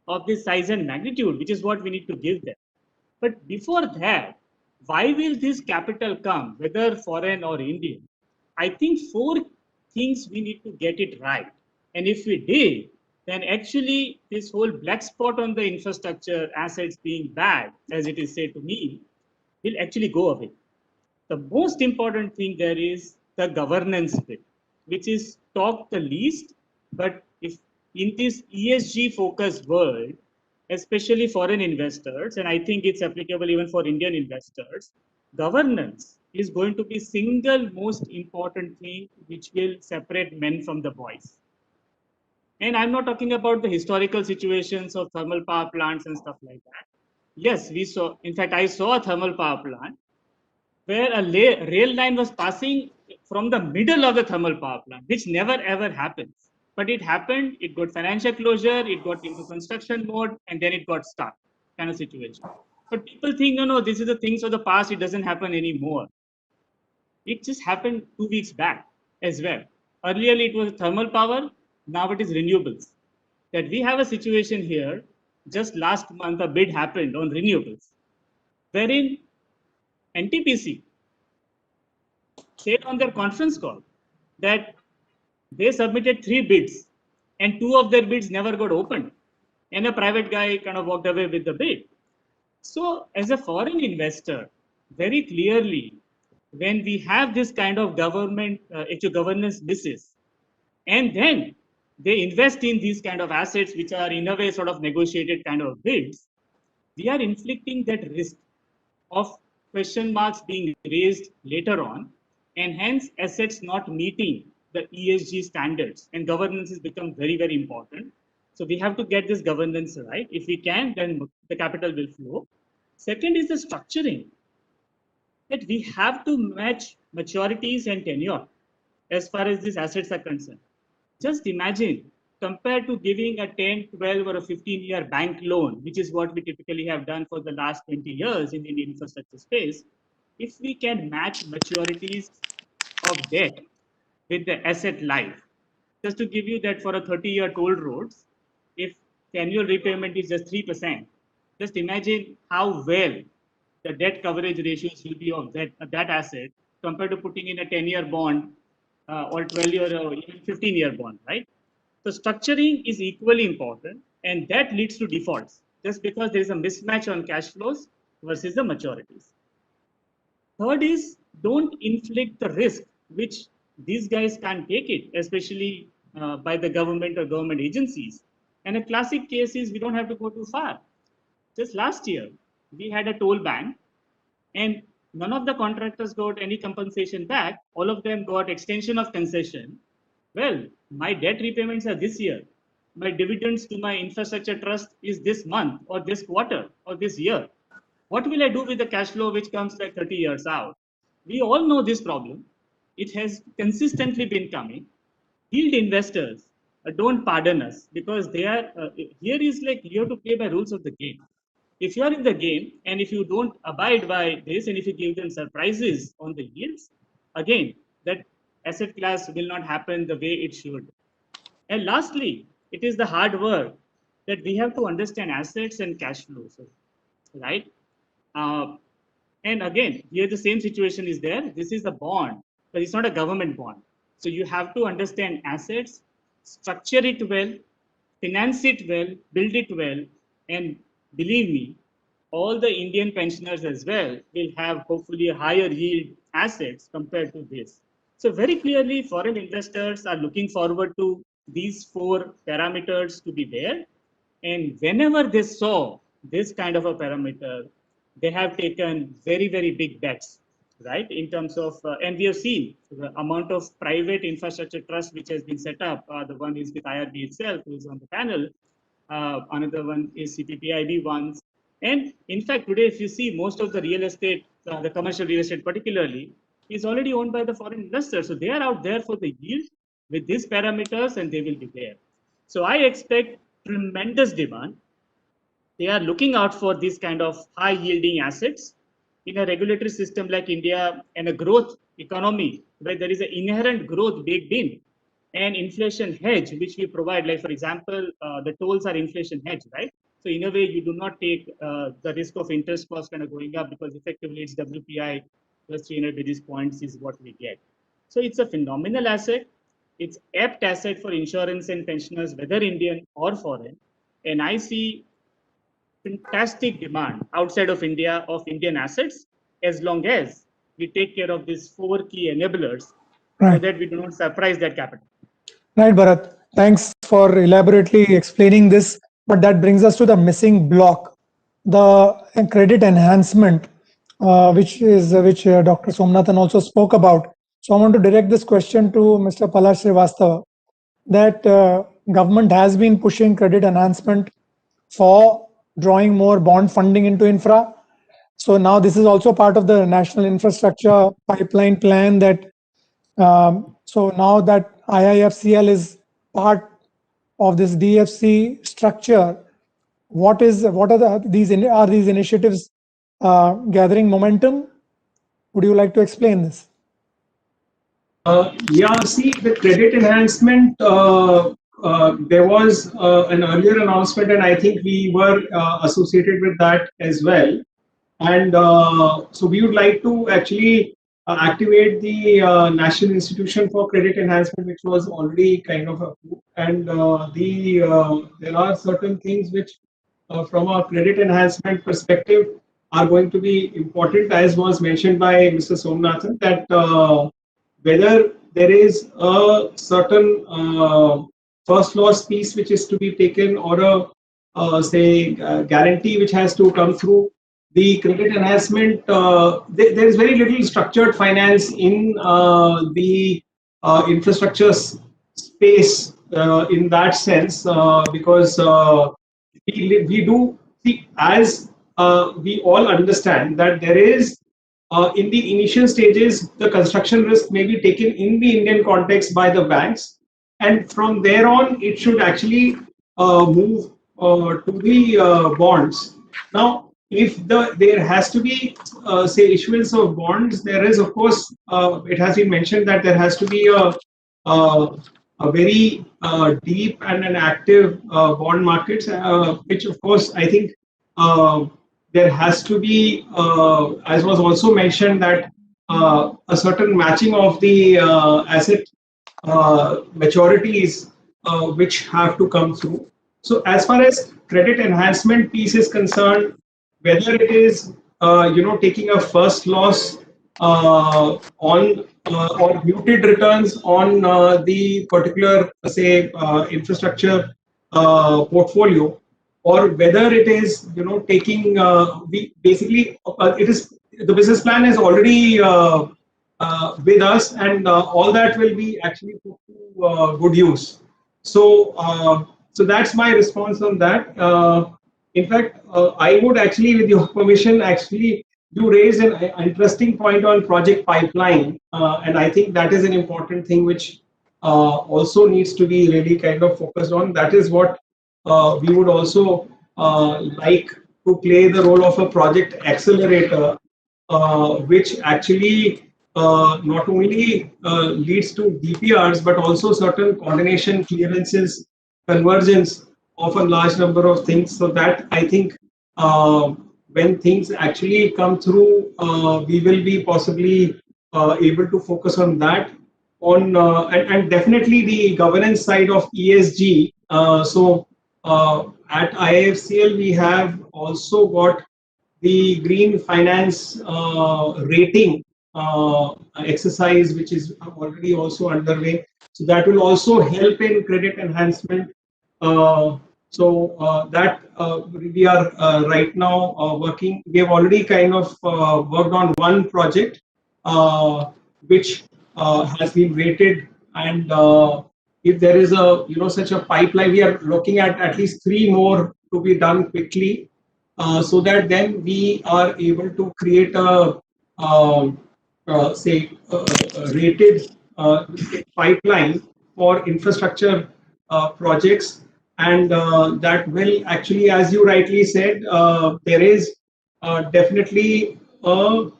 of this size and magnitude, which is what we need to give them. But before that, why will this capital come, whether foreign or Indian? I think 4 things we need to get it right. And if we did, then actually this whole black spot on the infrastructure assets being bad, as it is said to me, will actually go away. The most important thing there is the governance bit, which is talked the least. But if in this ESG focused world, especially foreign investors, and I think it's applicable even for Indian investors, governance is going to be single most important thing which will separate men from the boys. And I'm not talking about the historical situations of thermal power plants and stuff like that. Yes, we saw, in fact, I saw a thermal power plant where a rail line was passing from the middle of the thermal power plant, which never ever happens. But it happened, it got financial closure, it got into construction mode, and then it got stuck, kind of situation. But people think, no, this is the things of the past, it doesn't happen anymore. It just happened 2 weeks back as well. Earlier it was thermal power, now it is renewables. That we have a situation here, just last month a bid happened on renewables, wherein NTPC said on their conference call that they submitted 3 bids and 2 of their bids never got opened, and a private guy kind of walked away with the bid. So as a foreign investor, very clearly, when we have this kind of government governance misses, and then they invest in these kind of assets which are in a way sort of negotiated kind of bids, we are inflicting that risk of question marks being raised later on, and hence assets not meeting the ESG standards, and governance has become very, very important. So we have to get this governance right. If we can, then the capital will flow. Second is the structuring, that we have to match maturities and tenure as far as these assets are concerned. Just imagine, compared to giving a 10, 12 or a 15-year bank loan, which is what we typically have done for the last 20 years in the Indian infrastructure space, if we can match maturities of debt with the asset life. Just to give you that, for a 30-year toll roads, if the annual repayment is just 3%, just imagine how well the debt coverage ratios will be of that asset compared to putting in a 10-year bond or 12-year or even 15-year bond, right? So structuring is equally important, and that leads to defaults just because there is a mismatch on cash flows versus the maturities. Third is, don't inflict the risk which these guys can't take it, especially by the government or government agencies. And a classic case is, we don't have to go too far. Just last year, we had a toll ban, and none of the contractors got any compensation back. All of them got extension of concession. Well, my debt repayments are this year. My dividends to my infrastructure trust is this month or this quarter or this year. What will I do with the cash flow which comes like 30 years out? We all know this problem. It has consistently been coming. Yield investors don't pardon us, because they are, here is like, you have to play by rules of the game. If you are in the game and if you don't abide by this, and if you give them surprises on the yields, again, that asset class will not happen the way it should. And lastly, it is the hard work that we have to understand assets and cash flows, right? And again, here the same situation is there. This is a bond, but it's not a government bond. So you have to understand assets, structure it well, finance it well, build it well, and believe me, all the Indian pensioners as well will have hopefully a higher yield assets compared to this. So very clearly, foreign investors are looking forward to these 4 parameters to be there. And whenever they saw this kind of a parameter, they have taken very, very big bets, right? In terms of, and we have seen the amount of private infrastructure trust which has been set up. The one is with IRB itself, who is on the panel. Another one is CPPIB ones. And in fact, today, if you see, most of the real estate, the commercial real estate particularly, is already owned by the foreign investors. So they are out there for the yield with these parameters, and they will be there. So I expect tremendous demand. They are looking out for these kind of high yielding assets in a regulatory system like India, and a growth economy where there is an inherent growth baked in, and inflation hedge which we provide. Like for example, the tolls are inflation hedge, right? So in a way, you do not take the risk of interest cost kind of going up, because effectively it's WPI plus 300 basis points is what we get. So it's a phenomenal asset. It's apt asset for insurance and pensioners, whether Indian or foreign. And I see fantastic demand outside of India of Indian assets, as long as we take care of these 4 key enablers, so Right. that we do not surprise that capital. Right, Bharat. Thanks for elaborately explaining this But that brings us to the missing block, the credit enhancement, which Dr. Somnathan also spoke about. So I want to direct this question to Mr. Palash Srivastava, that government has been pushing credit enhancement for drawing more bond funding into infra. So now this is also part of the national infrastructure pipeline plan that so now that IIFCL is part of this DFC structure, what are these initiatives gathering momentum? Would you like to explain this? Yeah, see, the credit enhancement, there was an earlier announcement, and I think we were associated with that as well. And so we would like to actually activate the National Institution for Credit Enhancement, which was already kind of approved. And there are certain things which, from a credit enhancement perspective, are going to be important, as was mentioned by Mr. Somnathan, that whether there is a certain first loss piece which is to be taken, or a guarantee which has to come through the credit enhancement. There is very little structured finance in the infrastructure space in that sense, because we do see, as we all understand, that there is in the initial stages, the construction risk may be taken in the Indian context by the banks, and from there on, it should actually move to the bonds. Now, if there has to be, say, issuance of bonds, there is, of course, it has been mentioned that there has to be a very deep and an active bond market, which, of course, I think there has to be, as was also mentioned, that a certain matching of the asset maturities which have to come through. So as far as credit enhancement piece is concerned, whether it is taking a first loss on or muted returns on the particular, say, infrastructure portfolio, or whether it is taking basically it is the business plan is already with us, and all that will be actually put to good use. So so that's my response on that. In fact, I would actually, with your permission, actually you raised an interesting point on project pipeline, and I think that is an important thing which also needs to be really kind of focused on. That is what we would also like to play the role of a project accelerator, which actually not only leads to DPRs, but also certain coordination, clearances, convergence of a large number of things. So that, I think, when things actually come through, we will be possibly able to focus on that. And definitely the governance side of ESG. So at IIFCL, we have also got the green finance rating exercise, which is already also underway. So that will also help in credit enhancement. So that we are right now working. We have already kind of worked on one project which has been rated, and if there is a such a pipeline, we are looking at least 3 more to be done quickly, so that then we are able to create a say rated pipeline for infrastructure projects. And that will actually, as you rightly said, there is definitely a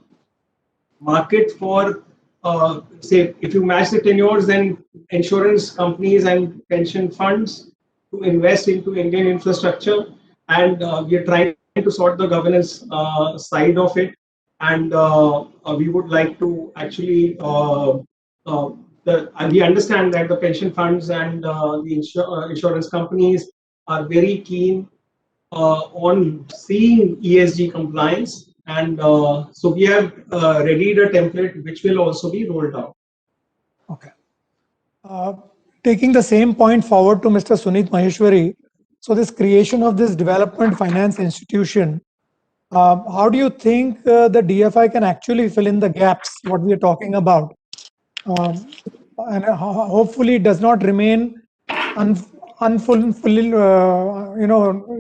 market for, say, if you match the tenures, then insurance companies and pension funds to invest into Indian infrastructure. And we are trying to sort the governance side of it. And we would like to actually we understand that the pension funds and the insurance companies are very keen on seeing ESG compliance, and so we have readied a template which will also be rolled out. Okay. Taking the same point forward to Mr. Sunit Maheshwari, So this creation of this development finance institution, how do you think the DFI can actually fill in the gaps, what we are talking about? And hopefully it does not remain unfulfilled,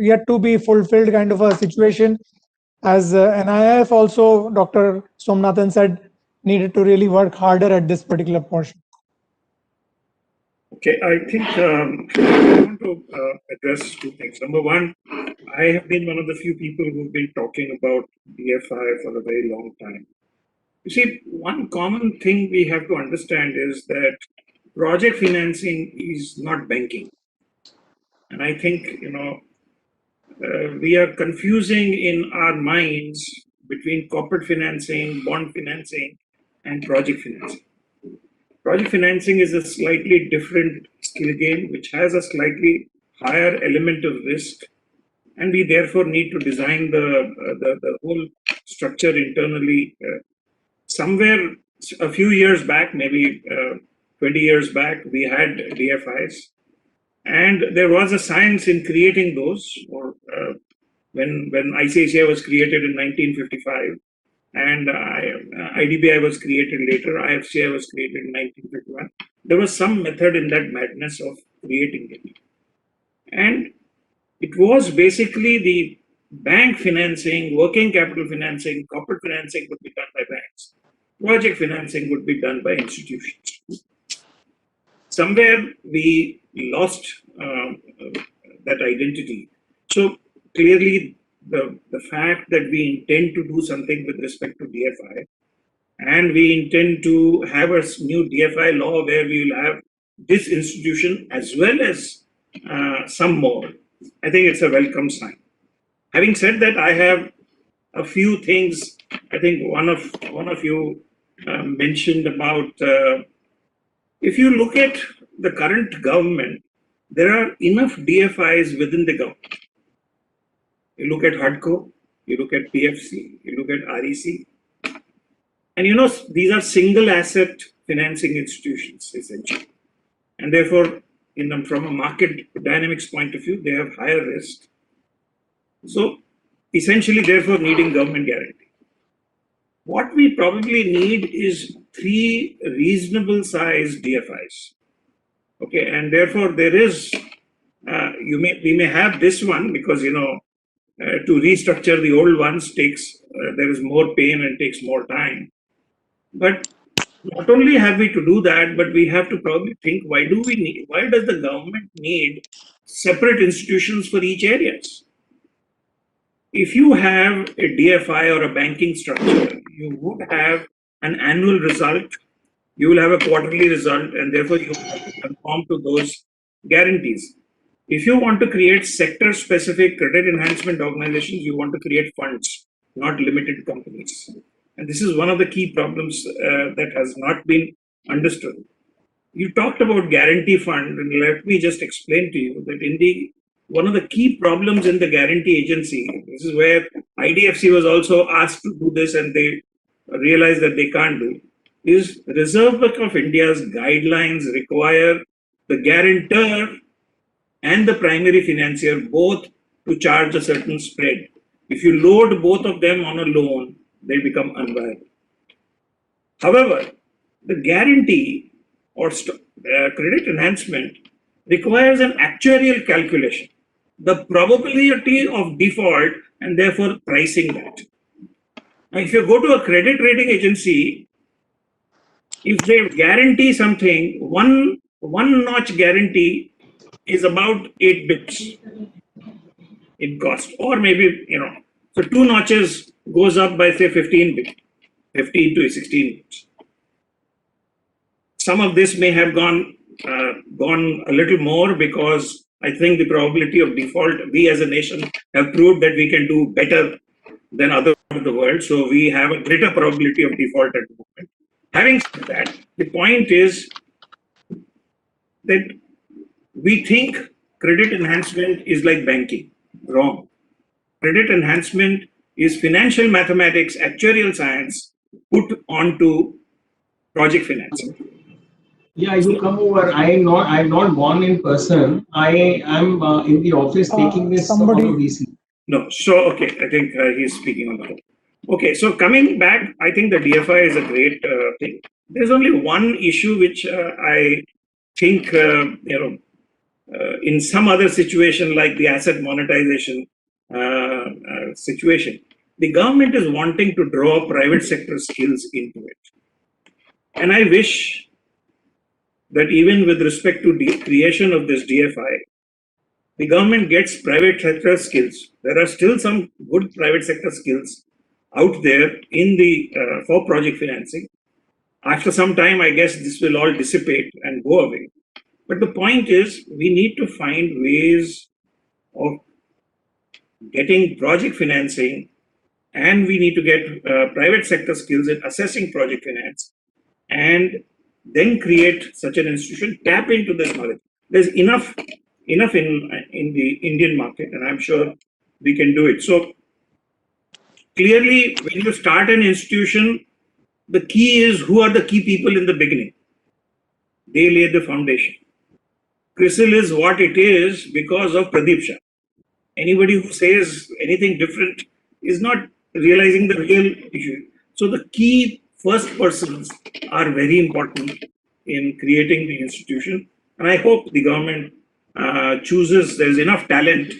yet to be fulfilled kind of a situation. As NIIF also, Dr. Somnathan said, needed to really work harder at this particular portion. Okay, I think I want to address two things. Number one, I have been one of the few people who've been talking about DFI for a very long time. You see, one common thing we have to understand is that project financing is not banking. And I think, we are confusing in our minds between corporate financing, bond financing, and project financing. Project financing is a slightly different skill game, which has a slightly higher element of risk. And we therefore need to design the whole structure internally. Somewhere a few years back, maybe 20 years back, we had DFIs. And there was a science in creating those. Or when ICICI was created in 1955, and IDBI was created later, IFCI was created in 1951. There was some method in that madness of creating it. And it was basically the bank financing, working capital financing, corporate financing would be done by banks. Project financing would be done by institutions. Somewhere we lost that identity. So clearly, the fact that we intend to do something with respect to DFI, and we intend to have a new DFI law where we will have this institution as well as some more, I think it's a welcome sign. Having said that, I have a few things. I think one of you mentioned about if you look at the current government, there are enough DFIs within the government. You look at HUDCO, you look at PFC, you look at REC. And these are single asset financing institutions, essentially. And therefore, from a market dynamics point of view, they have higher risk. So essentially, therefore, needing government guarantee. What we probably need is 3 reasonable sized DFIs. Okay, and therefore there is, we may have this one because, to restructure the old ones there is more pain and takes more time. But not only have we to do that, but we have to probably think, why does the government need separate institutions for each areas? If you have a DFI or a banking structure, you would have an annual result, you will have a quarterly result, and therefore you have to conform to those guarantees. If you want to create sector-specific credit enhancement organizations, you want to create funds, not limited companies. And this is one of the key problems that has not been understood. You talked about guarantee fund, and let me just explain to you that one of the key problems in the guarantee agency, this is where IDFC was also asked to do this and they realized that they can't do, is Reserve Bank of India's guidelines require the guarantor and the primary financier both to charge a certain spread. If you load both of them on a loan, they become unviable. However, the guarantee or credit enhancement requires an actuarial calculation, the probability of default, and therefore pricing that. Now, if you go to a credit rating agency, if they guarantee something, one notch guarantee is about 8 bits in cost, or maybe, so 2 notches goes up by say 15 bits, 15 to 16 bits. Some of this may have gone a little more because I think the probability of default, we as a nation have proved that we can do better than other parts of the world. So we have a greater probability of default at the moment. Having said that, the point is that we think credit enhancement is like banking. Wrong. Credit enhancement is financial mathematics, actuarial science put onto project financing. Yeah, you come over. I'm not born in person. I am in the office taking this on Somebody- a VC. No, so okay, I think he's speaking on the whole. Okay, so coming back, I think the DFI is a great thing. There's only one issue which I think in some other situation like the asset monetization situation, the government is wanting to draw private sector skills into it, and I wish that even with respect to the creation of this DFI, the government gets private sector skills. There are still some good private sector skills out there in the for project financing. After some time, I guess this will all dissipate and go away. But the point is, we need to find ways of getting project financing, and we need to get private sector skills in assessing project finance, and then create such an institution, tap into this knowledge. There's enough in the Indian market, and I'm sure we can do it. So clearly, when you start an institution, the key is who are the key people in the beginning. They lay the foundation. CRISIL is what it is because of Pradeep Shah. Anybody who says anything different is not realizing the real issue. So the key first persons are very important in creating the institution. And I hope the government chooses, there's enough talent,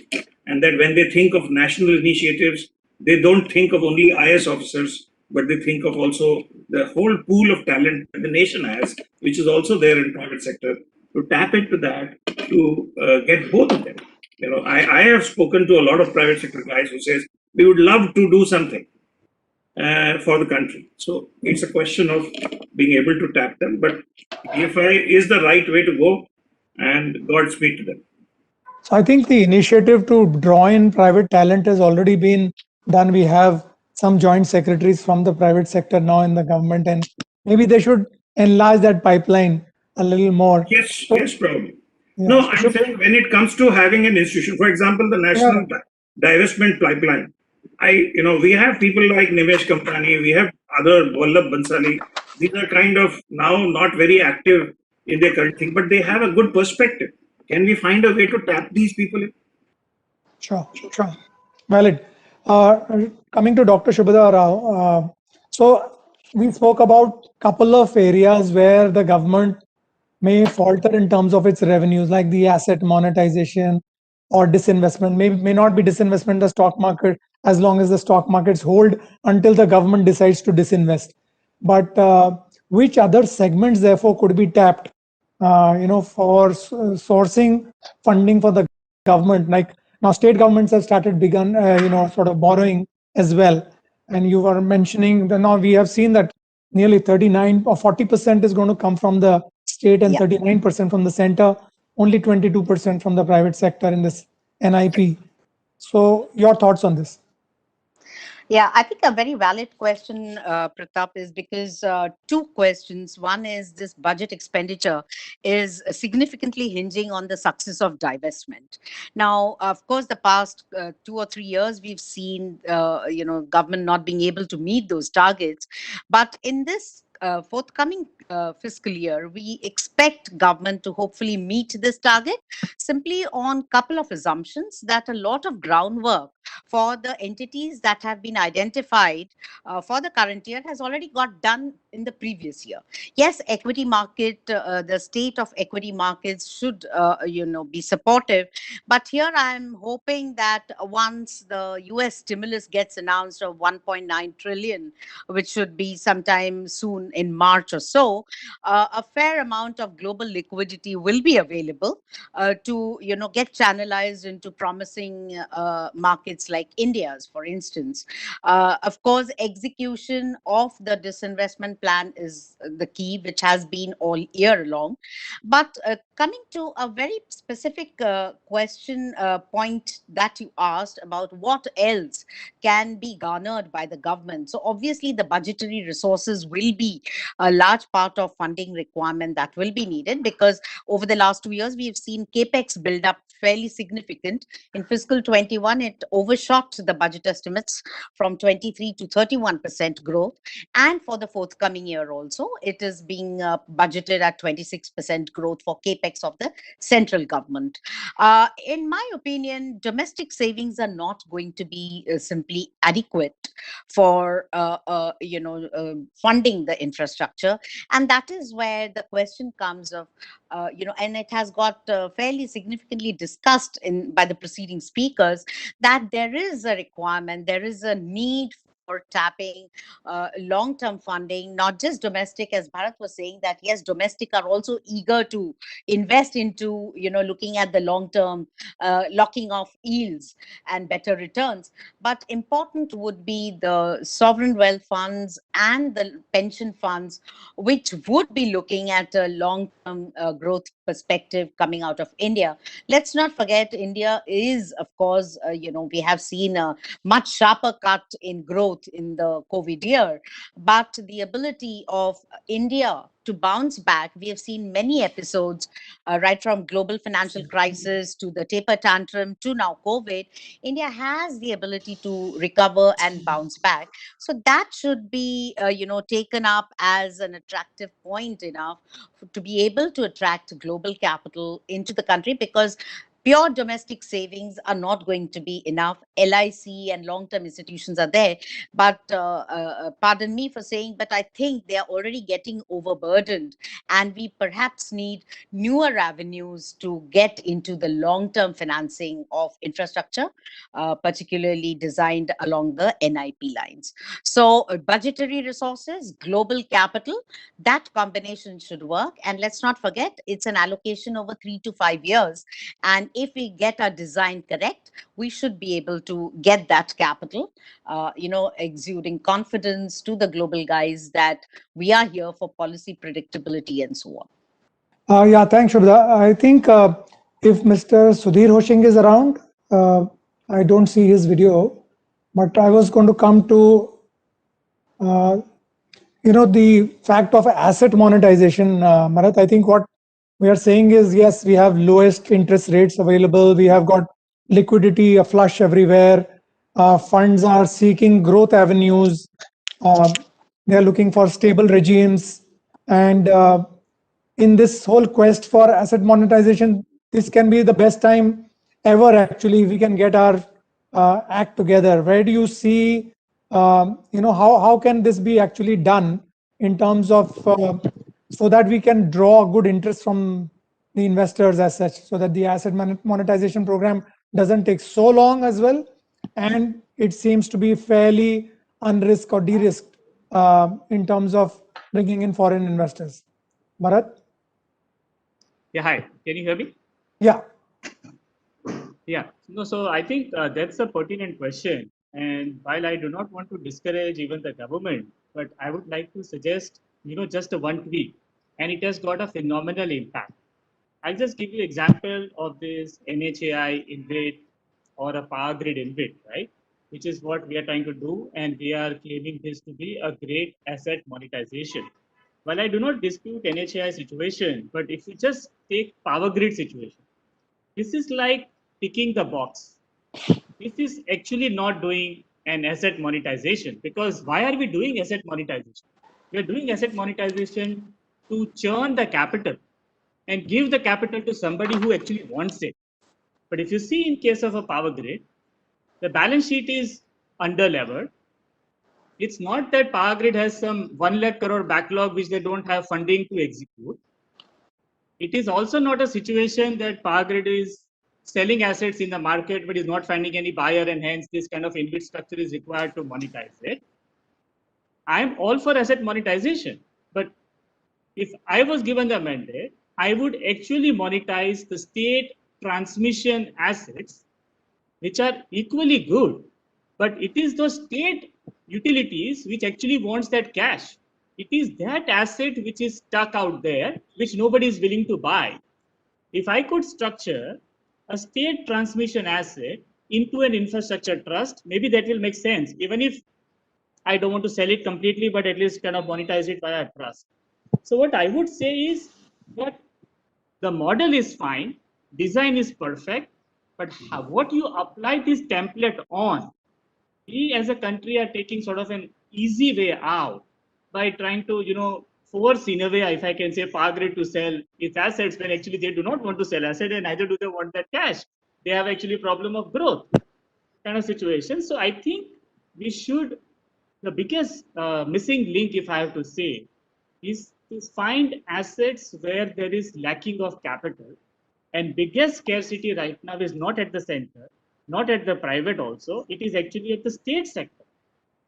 and that when they think of national initiatives, they don't think of only IS officers, but they think of also the whole pool of talent that the nation has, which is also there in private sector, to tap into that, to get both of them. You know, I have spoken to a lot of private sector guys who says we would love to do something for the country. So it's a question of being able to tap them. But DFI is the right way to go, and Godspeed to them. So I think the initiative to draw in private talent has already been done. We have some joint secretaries from the private sector now in the government, and maybe they should enlarge that pipeline a little more. Yes, yes, probably. Yeah. No, I'm saying when it comes to having an institution, for example, the National Divestment Pipeline, we have people like Nimesh Kampani, we have other Vallabh Bansali. These are kind of now not very active in their current thing, but they have a good perspective. Can we find a way to tap these people in? Sure. Valid. Coming to Dr. Shubhada Rao, so we spoke about a couple of areas where the government may falter in terms of its revenues, like the asset monetization or disinvestment. May not be disinvestment in the stock market as long as the stock markets hold until the government decides to disinvest. But which other segments, therefore, could be tapped, for sourcing funding for the government? Like now, state governments have begun, sort of borrowing as well. And you were mentioning that now we have seen that nearly 39 or 40% is going to come from the state and 39% from the center, only 22% from the private sector in this NIP. So your thoughts on this? Yeah, I think a very valid question, Pratap, is because two questions. One is this budget expenditure is significantly hinging on the success of divestment. Now, of course, the past 2 or 3 years, we've seen, government not being able to meet those targets. But in this forthcoming fiscal year, we expect government to hopefully meet this target simply on couple of assumptions that a lot of groundwork for the entities that have been identified for the current year has already got done in the previous year. Yes, equity market, the state of equity markets should, be supportive. But here I'm hoping that once the US stimulus gets announced of 1.9 trillion, which should be sometime soon in March or so, a fair amount of global liquidity will be available to, get channelized into promising markets like India's, for instance. Of course, execution of the disinvestment plan is the key, which has been all year long. But coming to a very specific point that you asked about what else can be garnered by the government. So obviously the budgetary resources will be a large part lot of funding requirement that will be needed, because over the last 2 years, we've seen capex build up fairly significant. In fiscal 21, it overshot the budget estimates from 23 to 31% growth. And for the forthcoming year also, it is being budgeted at 26% growth for capex of the central government. In my opinion, domestic savings are not going to be simply adequate for funding the infrastructure, and that is where the question comes of and it has got fairly significantly discussed in by the preceding speakers, that there is a requirement, there is a need for tapping long-term funding, not just domestic, as Bharat was saying, that yes, domestic are also eager to invest into, looking at the long-term locking of yields and better returns. But important would be the sovereign wealth funds and the pension funds, which would be looking at a long-term growth perspective coming out of India. Let's not forget, India is, of course, we have seen a much sharper cut in growth in the COVID year, but the ability of India to bounce back, we have seen many episodes, right from global financial crisis to the taper tantrum to now COVID. India has the ability to recover and bounce back. So that should be, taken up as an attractive point enough to be able to attract global capital into the country, because pure domestic savings are not going to be enough. LIC and long-term institutions are there, but pardon me for saying, but I think they are already getting overburdened, and we perhaps need newer avenues to get into the long-term financing of infrastructure, particularly designed along the NIP lines. So budgetary resources, global capital, that combination should work. And let's not forget, it's an allocation over 3 to 5 years. And if we get our design correct, we should be able to get that capital, exuding confidence to the global guys that we are here for policy predictability and so on. Yeah, thanks, Shubhda. I think if Mr. Sudhir Hoshing is around, I don't see his video, but I was going to come to, the fact of asset monetization, Bharat. I think what we are saying is, yes, we have lowest interest rates available. We have got liquidity, a flush everywhere. Funds are seeking growth avenues. They are looking for stable regimes. And in this whole quest for asset monetization, this can be the best time ever, actually. We can get our act together. Where do you see, how can this be actually done in terms of, so that we can draw good interest from the investors as such, so that the asset monetization program doesn't take so long as well, and it seems to be fairly unrisked or de-risked in terms of bringing in foreign investors. Bharat? Yeah, hi. Can you hear me? Yeah. Yeah. No, so I think that's a pertinent question. And while I do not want to discourage even the government, but I would like to suggest, just a one tweak, and it has got a phenomenal impact. I'll just give you example of this NHAI InvIT or a power grid InvIT, right? Which is what we are trying to do, and we are claiming this to be a great asset monetization. While I do not dispute NHAI situation, but if you just take power grid situation, this is like ticking the box. This is actually not doing an asset monetization, because why are we doing asset monetization? We are doing asset monetization to churn the capital and give the capital to somebody who actually wants it. But if you see in case of a power grid, the balance sheet is under-levered. It's not that power grid has some 1 lakh crore backlog which they don't have funding to execute. It is also not a situation that power grid is selling assets in the market but is not finding any buyer, and hence this kind of InvIT structure is required to monetize it. I am all for asset monetization, but if I was given the mandate, I would actually monetize the state transmission assets, which are equally good, but it is those state utilities which actually wants that cash. It is that asset which is stuck out there, which nobody is willing to buy. If I could structure a state transmission asset into an infrastructure trust, maybe that will make sense, even if I don't want to sell it completely, but at least kind of monetize it via trust. So what I would say is that the model is fine, design is perfect, but what you apply this template on, we as a country are taking sort of an easy way out by trying to, force in a way, if I can say, Power Grid to sell its assets when actually they do not want to sell asset and neither do they want that cash. They have actually a problem of growth kind of situation. So I think we should, the biggest missing link, if I have to say, is to find assets where there is lacking of capital. And biggest scarcity right now is not at the center, not at the private also, it is actually at the state sector.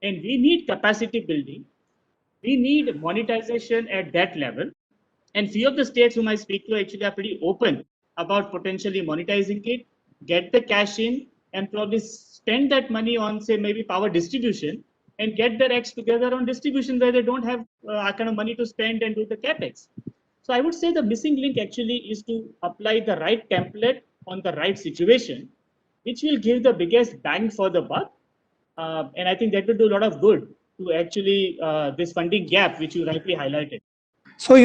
And we need capacity building, we need monetization at that level. And few of the states whom I speak to actually are pretty open about potentially monetizing it, get the cash in, and probably spend that money on, say, maybe power distribution, and get their acts together on distribution where they don't have kind of money to spend and do the capex. So I would say the missing link actually is to apply the right template on the right situation, which will give the biggest bang for the buck. And I think that will do a lot of good to actually this funding gap, which you rightly highlighted. So,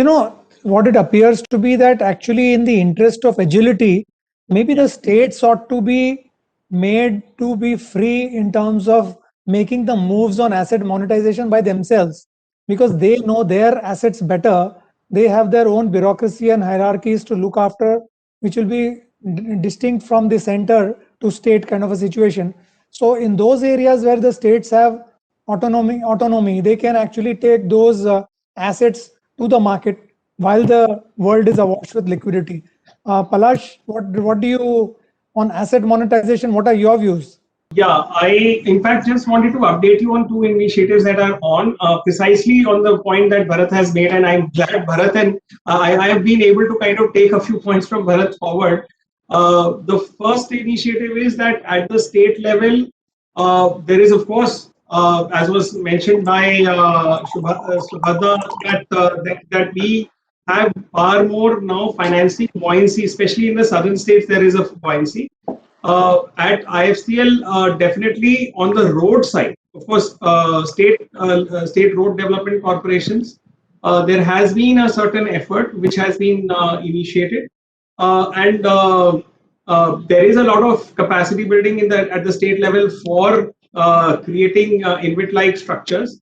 what it appears to be that actually in the interest of agility, maybe the states ought to be made to be free in terms of making the moves on asset monetization by themselves, because they know their assets better. They have their own bureaucracy and hierarchies to look after, which will be distinct from the center to state kind of a situation. So in those areas where the states have autonomy, they can actually take those assets to the market while the world is awash with liquidity. Palash, what do you, on asset monetization, what are your views? Yeah, I in fact just wanted to update you on two initiatives that are on, precisely on the point that Bharat has made, and I'm glad Bharat and I have been able to kind of take a few points from Bharat forward. The first initiative is that at the state level, there is of course, as was mentioned by Subhadra, that we have far more now financing buoyancy, especially in the southern states. There is a buoyancy. At IFCL, definitely on the road side, of course, state road development corporations, there has been a certain effort which has been initiated, and there is a lot of capacity building at the state level for creating InvIT-like structures,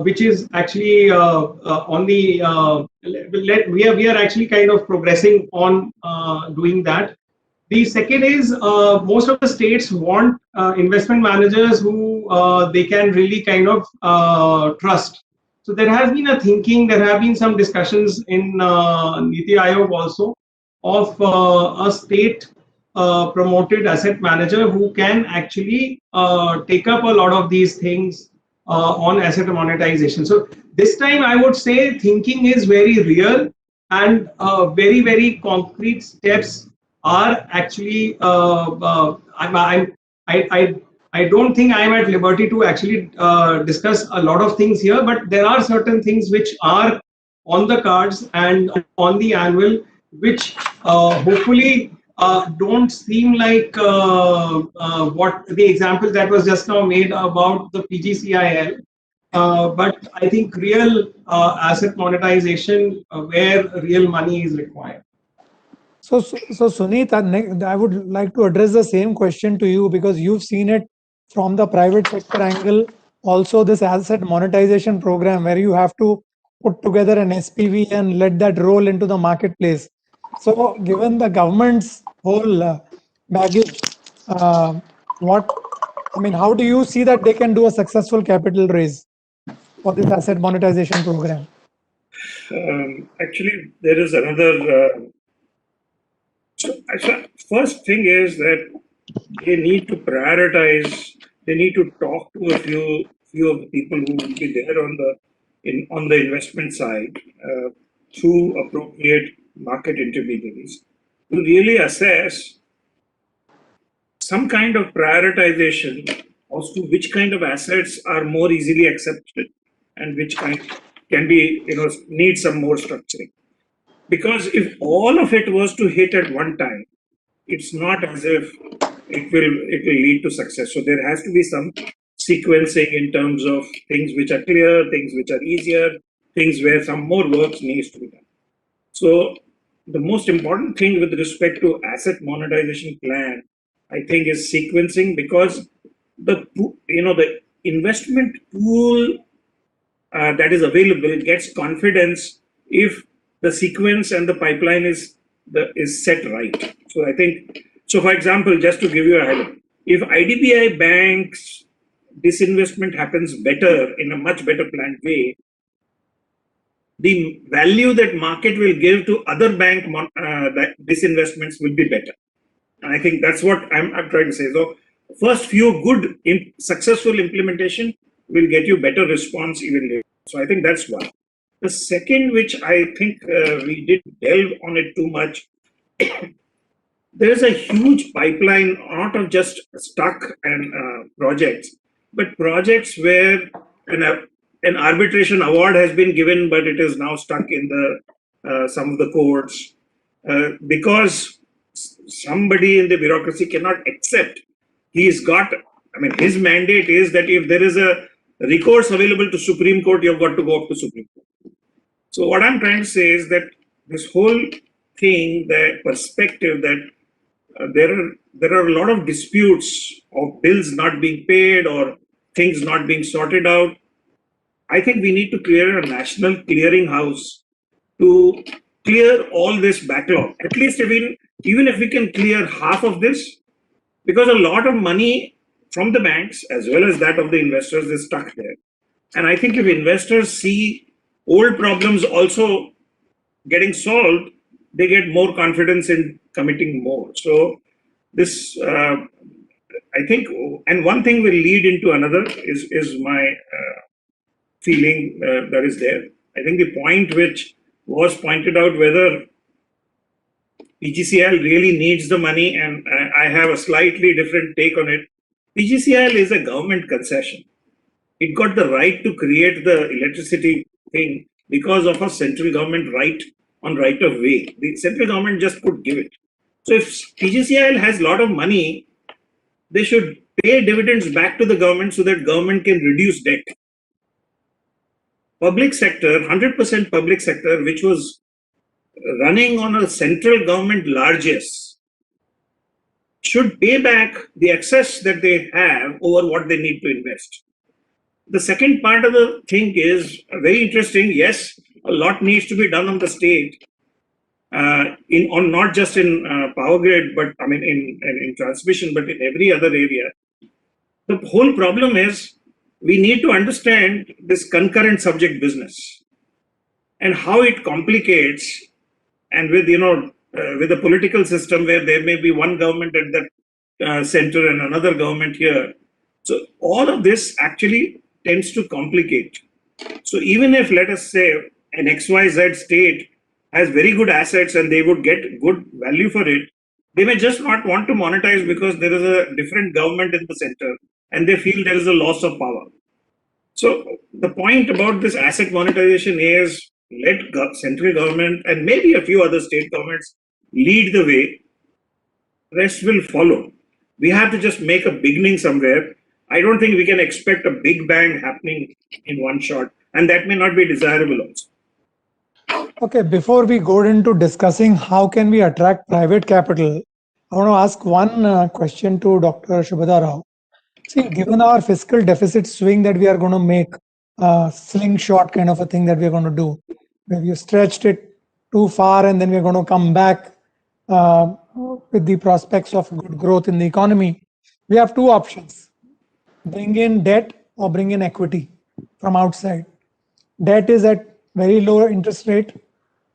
which is actually on the we are actually kind of progressing on doing that. The second is most of the states want investment managers who they can really kind of trust. So there has been a thinking, there have been some discussions in Niti Aayog also of a state promoted asset manager who can actually take up a lot of these things on asset monetization. So this time I would say thinking is very real, and very, very concrete steps are actually I don't think I'm at liberty to actually discuss a lot of things here, but there are certain things which are on the cards and on the annual, which hopefully don't seem like what the example that was just now made about the PGCIL. But I think real asset monetization where real money is required. So Suneet, I would like to address the same question to you, because you've seen it from the private sector angle. Also, this asset monetization program where you have to put together an SPV and let that roll into the marketplace. So, given the government's whole baggage, how do you see that they can do a successful capital raise for this asset monetization program? Actually, there is another. So, first thing is that they need to prioritize. They need to talk to a few of the people who will be there on the investment side through appropriate market intermediaries to really assess some kind of prioritization as to which kind of assets are more easily accepted and which kind can be, need some more structuring. Because if all of it was to hit at one time, it's not as if it will lead to success. So there has to be some sequencing in terms of things which are clear, things which are easier, things where some more work needs to be done. So the most important thing with respect to asset monetization plan, I think, is sequencing, because the investment pool that is available gets confidence if the sequence and the pipeline is set right. So I think, so for example, just to give you a highlight, if IDBI Bank's disinvestment happens better, in a much better planned way, the value that market will give to other bank disinvestments will be better. And I think that's what I'm trying to say. So first few good successful implementation will get you better response even later. So I think that's one. The second, which I think we did delve on it too much, there's a huge pipeline, not of just stuck and projects, but projects where an arbitration award has been given, but it is now stuck in the some of the courts because somebody in the bureaucracy cannot accept. He's got, I mean, his mandate is that if there is a recourse available to Supreme Court, you've got to go up to Supreme Court. So what I'm trying to say is that this whole thing, the perspective that there are a lot of disputes of bills not being paid or things not being sorted out. I think we need to create a national clearinghouse to clear all this backlog. At least even if we can clear half of this, because a lot of money from the banks as well as that of the investors is stuck there. And I think if investors see old problems also getting solved, they get more confidence in committing more. So this, I think, and one thing will lead into another is my feeling that is there. I think the point which was pointed out, whether PGCIL really needs the money, and I have a slightly different take on it. PGCIL is a government concession. It got the right to create the electricity thing because of a central government right of way. The central government just could give it. So if PGCIL has a lot of money, they should pay dividends back to the government so that government can reduce debt. Public sector, 100% public sector, which was running on a central government largesse, should pay back the excess that they have over what they need to invest. The second part of the thing is very interesting. Yes, a lot needs to be done on the state, on not just in power grid, but I mean in transmission, but in every other area. The whole problem is we need to understand this concurrent subject business and how it complicates, and with with a political system where there may be one government at the center and another government here. So all of this actually tends to complicate. So even if, let us say, an XYZ state has very good assets and they would get good value for it, they may just not want to monetize because there is a different government in the center and they feel there is a loss of power. So the point about this asset monetization is let central government and maybe a few other state governments lead the way. Rest will follow. We have to just make a beginning somewhere. I don't think we can expect a big bang happening in one shot, and that may not be desirable also. Okay, before we go into discussing how can we attract private capital, I want to ask one question to Dr. Subhadra Rao. See, given our fiscal deficit swing that we are going to make, slingshot kind of a thing that we're going to do, where you stretched it too far and then we're going to come back with the prospects of good growth in the economy, we have two options: bring in debt or bring in equity from outside. Debt is at very low interest rate.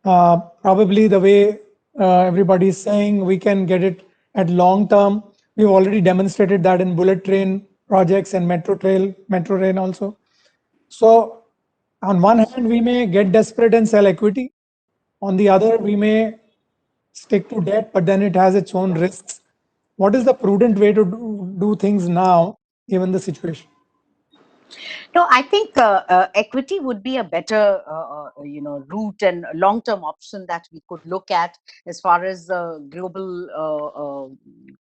Probably the way everybody is saying, we can get it at long term. We've already demonstrated that in bullet train projects and metro rail also. So on one hand, we may get desperate and sell equity. On the other, we may stick to debt, but then it has its own risks. What is the prudent way to do things now, given the situation? No, I think equity would be a better, route and long-term option that we could look at as far as the global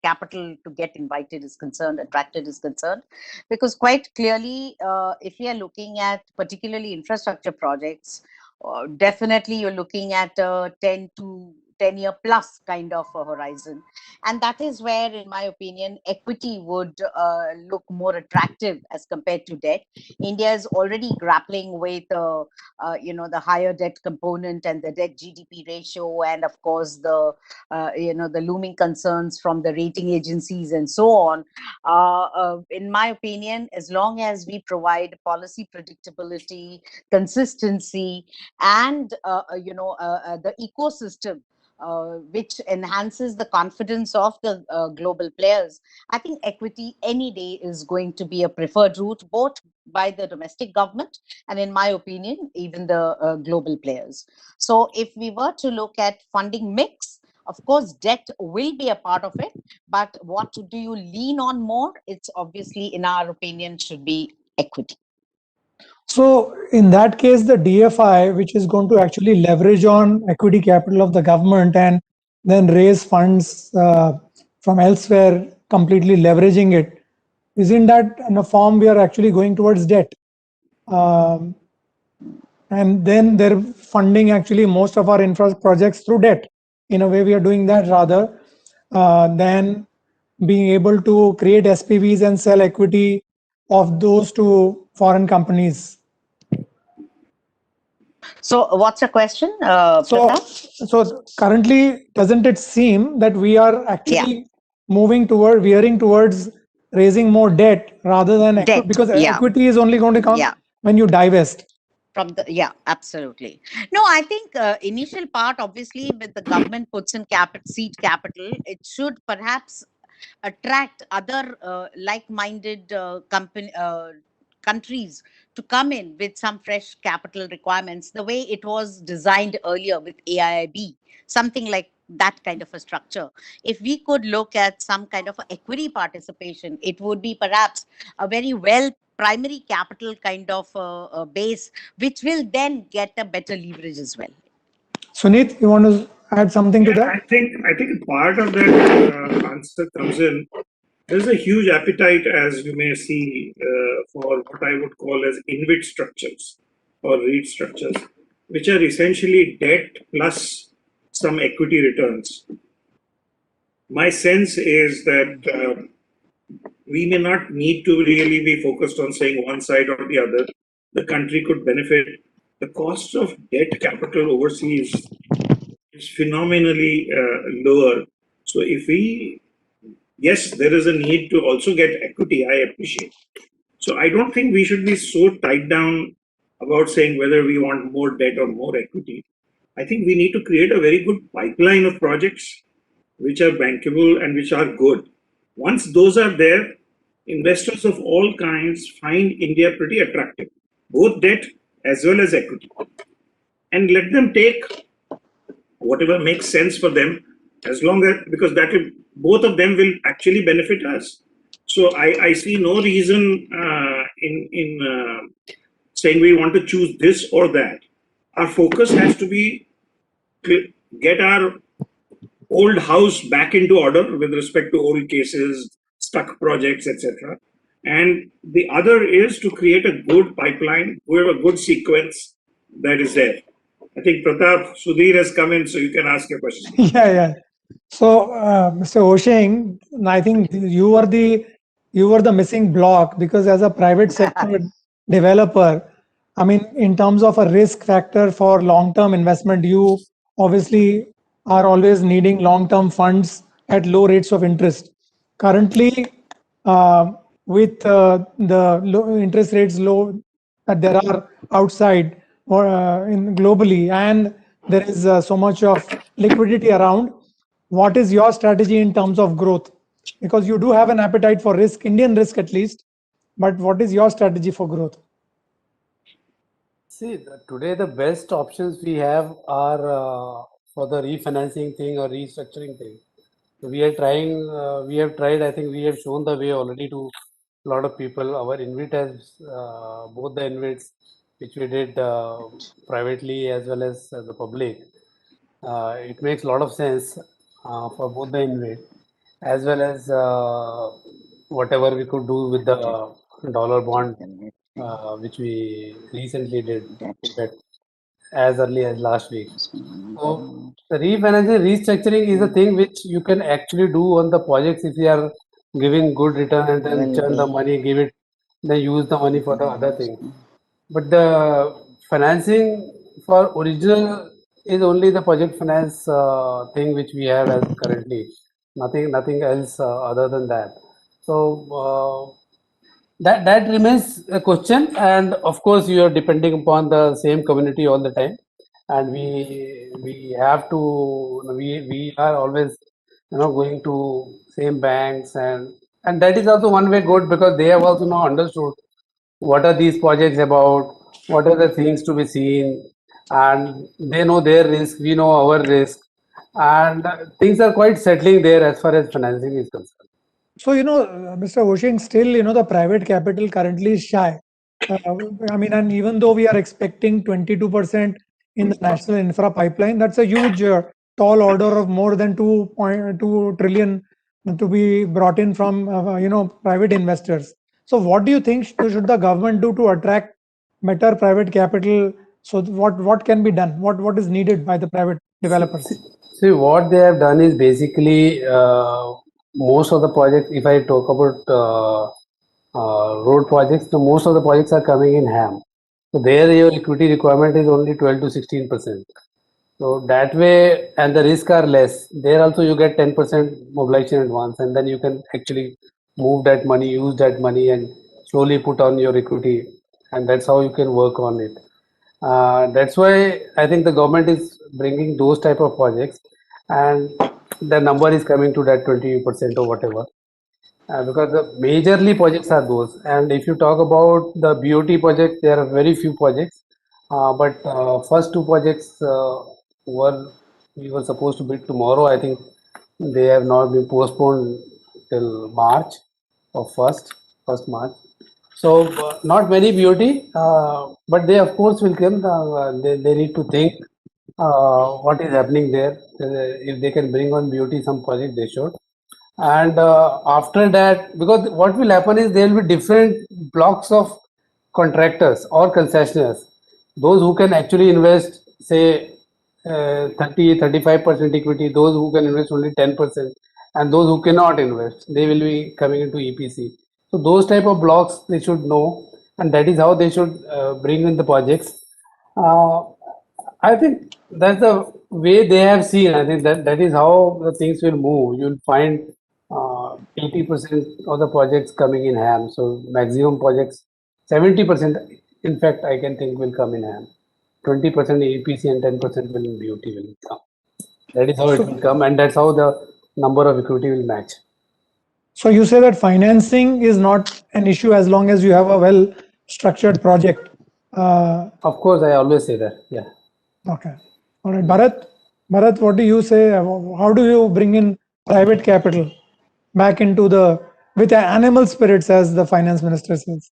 capital to get invited is concerned, attracted is concerned, because quite clearly, if we are looking at particularly infrastructure projects, definitely you're looking at a 10-year plus kind of a horizon, and that is where, in my opinion, equity would look more attractive as compared to debt. India is already grappling with, the higher debt component and the debt GDP ratio, and of course the looming concerns from the rating agencies and so on. In my opinion, as long as we provide policy predictability, consistency, and the ecosystem which enhances the confidence of the global players, I think equity any day is going to be a preferred route, both by the domestic government and, in my opinion, even the global players. So, if we were to look at funding mix, of course, debt will be a part of it, but what do you lean on more? It's obviously, in our opinion, should be equity. So in that case, the DFI, which is going to actually leverage on equity capital of the government and then raise funds from elsewhere, completely leveraging it, isn't that in a form we are actually going towards debt? And then they're funding actually most of our infra projects through debt. In a way, we are doing that rather than being able to create SPVs and sell equity of those to foreign companies. So, what's your question, So currently, doesn't it seem that we are actually veering towards raising more debt rather than equity? Debt, Because yeah. equity is only going to come Yeah. when you divest. Absolutely. No, I think initial part, obviously, with the government puts in seed capital, it should perhaps attract other like-minded countries to come in with some fresh capital requirements, the way it was designed earlier with AIIB, something like that kind of a structure. If we could look at some kind of equity participation, it would be perhaps a very well primary capital kind of base, which will then get a better leverage as well. Suneet, you want to add something to that? I think a part of that answer comes in. There's a huge appetite, as you may see, for what I would call as InvIT structures or REIT structures, which are essentially debt plus some equity returns. My sense is that we may not need to really be focused on saying one side or the other. The country could benefit. The cost of debt capital overseas is phenomenally lower. So if we, yes, there is a need to also get equity, I appreciate. So I don't think we should be so tied down about saying whether we want more debt or more equity. I think we need to create a very good pipeline of projects which are bankable and which are good. Once those are there, investors of all kinds find India pretty attractive, both debt as well as equity. And let them take whatever makes sense for them, as long as, because that will, both of them will actually benefit us. So I see no reason in saying we want to choose this or that. Our focus has to be to get our old house back into order with respect to old cases, stuck projects, etc. And the other is to create a good pipeline, we have a good sequence that is there. I think Pratap, Sudhir has come in, so you can ask your question. Yeah. So, Mr. Oshing, I think you were the missing block, because as a private sector developer, I mean, in terms of a risk factor for long-term investment, you obviously are always needing long-term funds at low rates of interest. Currently, with the low interest rates low that there are outside or in globally, and there is so much of liquidity around, what is your strategy in terms of growth? Because you do have an appetite for risk, Indian risk at least, but what is your strategy for growth? See, today the best options we have are for the refinancing thing or restructuring thing. So we are trying, we have tried, I think we have shown the way already to a lot of people. Our INVIT has both the INVITs, which we did privately as well as the public. It makes a lot of sense for both the INVIT as well as whatever we could do with the dollar bond, which we recently did, in fact, as early as last week. So the refinancing, restructuring is a thing which you can actually do on the projects if you are giving good return and then churn the money, give it, then use the money for the other thing. But the financing for original is only the project finance thing which we have as currently. Nothing else other than that. So that remains a question, and of course you are depending upon the same community all the time, and we have to we are always going to same banks, and that is also one way good because they have also now understood what are these projects about, what are the things to be seen, and they know their risk, we know our risk, and things are quite settling there as far as financing is concerned. So, Mr. Oshing, still, the private capital currently is shy. I mean, and even though we are expecting 22% in the national infra pipeline, that's a huge, tall order of more than 2.2 trillion to be brought in from, private investors. So, what do you think should the government do to attract better private capital? So, what can be done? What is needed by the private developers? See, what they have done is basically most of the projects, if I talk about road projects, so most of the projects are coming in HAM. So there your equity requirement is only 12 to 16%. So that way, and the risk are less. There also you get 10% mobilization advance, and then you can actually move that money, use that money, and slowly put on your equity, and that's how you can work on it. That's why I think the government is bringing those type of projects, and the number is coming to that 20% or whatever. Because the majorly projects are those. And if you talk about the BOT project, there are very few projects. But first two projects were we were supposed to bid tomorrow. I think they have now been postponed till March of first March. So not many BOT, but they of course will come. They need to think what is happening there. If they can bring on BOT some project, they should. And after that, because what will happen is there will be different blocks of contractors or concessionaires. Those who can actually invest, say, 35% equity, those who can invest only 10%, and those who cannot invest, they will be coming into EPC. So those type of blocks they should know, and that is how they should bring in the projects. Uh, I think that's the way they have seen. I think that is how the things will move. You'll find 80% of the projects coming in HAM. So maximum projects, 70%, in fact, I can think will come in HAM. 20% EPC and 10% will in BOT will come. That is how it will come, and that's how the number of equity will match. So you say that financing is not an issue as long as you have a well structured project. Of course, I always say that. Yeah. Okay. All right. Bharat, what do you say? How do you bring in private capital back into with animal spirits, as the finance minister says?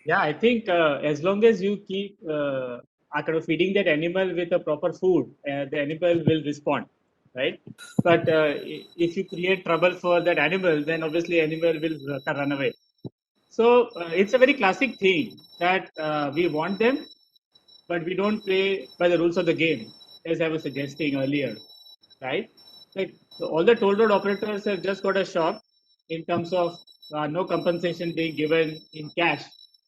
Yeah, I think as long as you keep kind of feeding that animal with a proper food, the animal will respond, right? But if you create trouble for that animal, then obviously animal will run away. So it's a very classic thing that we want them, but we don't play by the rules of the game, as I was suggesting earlier, right? Like so all the toll road operators have just got a shock in terms of no compensation being given in cash,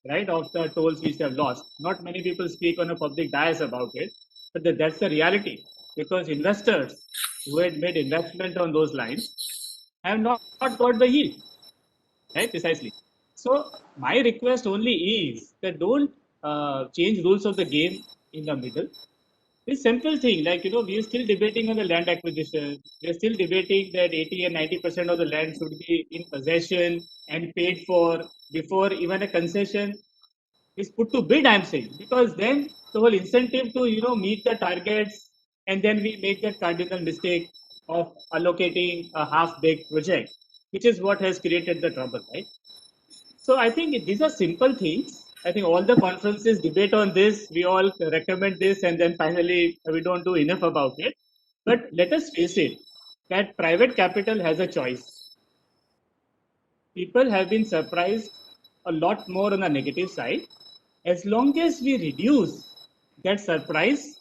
right, of the tolls which they have lost. Not many people speak on a public dais about it, but that's the reality because investors who had made investment on those lines have not got the yield, right? Precisely. So my request only is that don't change rules of the game in the middle. This simple thing, like we are still debating on the land acquisition. We are still debating that 80 and 90% of the land should be in possession and paid for before even a concession is put to bid. I'm saying because then the whole incentive to meet the targets, and then we make that cardinal mistake of allocating a half-baked project. which is what has created the trouble, right? So I think these are simple things. I think all the conferences debate on this, we all recommend this, and then finally we don't do enough about it. But let us face it, that private capital has a choice. People have been surprised a lot more on the negative side. As long as we reduce that surprise,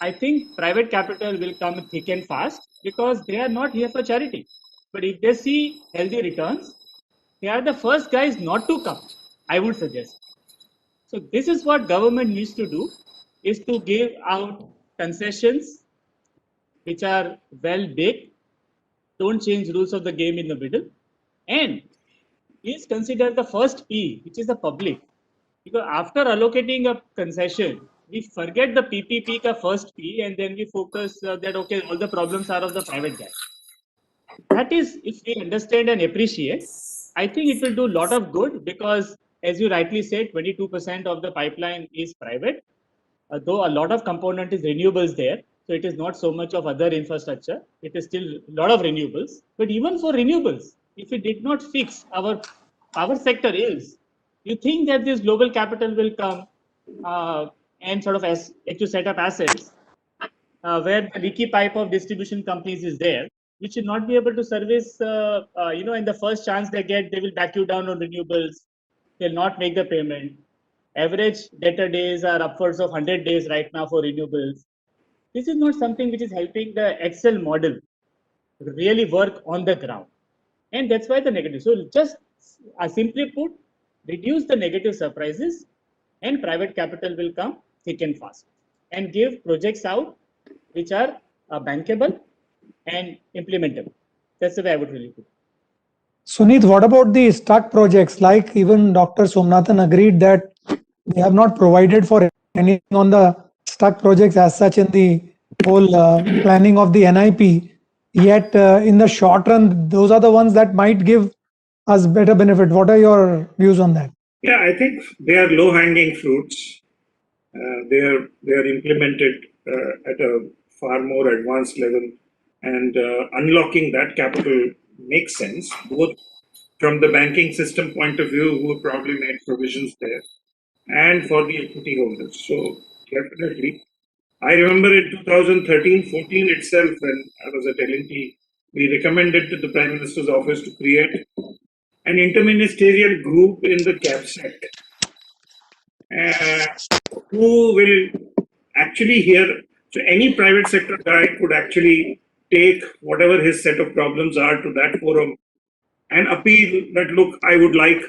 I think private capital will come thick and fast because they are not here for charity. But if they see healthy returns, they are the first guys not to come, I would suggest. So this is what government needs to do, is to give out concessions which are well baked, don't change rules of the game in the middle, and please consider the first P, which is the public. Because after allocating a concession, we forget the PPP ka first P, and then we focus that, okay, all the problems are of the private guy. That is, if we understand and appreciate, I think it will do a lot of good because, as you rightly said, 22% of the pipeline is private, though a lot of component is renewables there. So it is not so much of other infrastructure. It is still a lot of renewables. But even for renewables, if we did not fix our power sector ills, you think that this global capital will come and sort of to set up assets where the leaky pipe of distribution companies is there, which should not be able to service, in the first chance they get, they will back you down on renewables. They'll not make the payment. Average debtor days are upwards of 100 days right now for renewables. This is not something which is helping the Excel model really work on the ground. And that's why the negative. So just simply put, reduce the negative surprises and private capital will come thick and fast and give projects out which are bankable and implementable. That's the way I would really put it. Suneet, what about the stuck projects? Like even Dr. Somnathan agreed that they have not provided for anything on the stuck projects as such in the whole planning of the NIP. Yet in the short run, those are the ones that might give us better benefit. What are your views on that? Yeah, I think they are low-hanging fruits. They are implemented at a far more advanced level, and unlocking that capital makes sense, both from the banking system point of view, who probably made provisions there, and for the equity holders. So definitely, I remember in 2013-14 itself, when I was at L&T, we recommended to the Prime Minister's office to create an interministerial group in the CAPSEC who will actually hear. So any private sector guy could actually take whatever his set of problems are to that forum and appeal that, look, I would like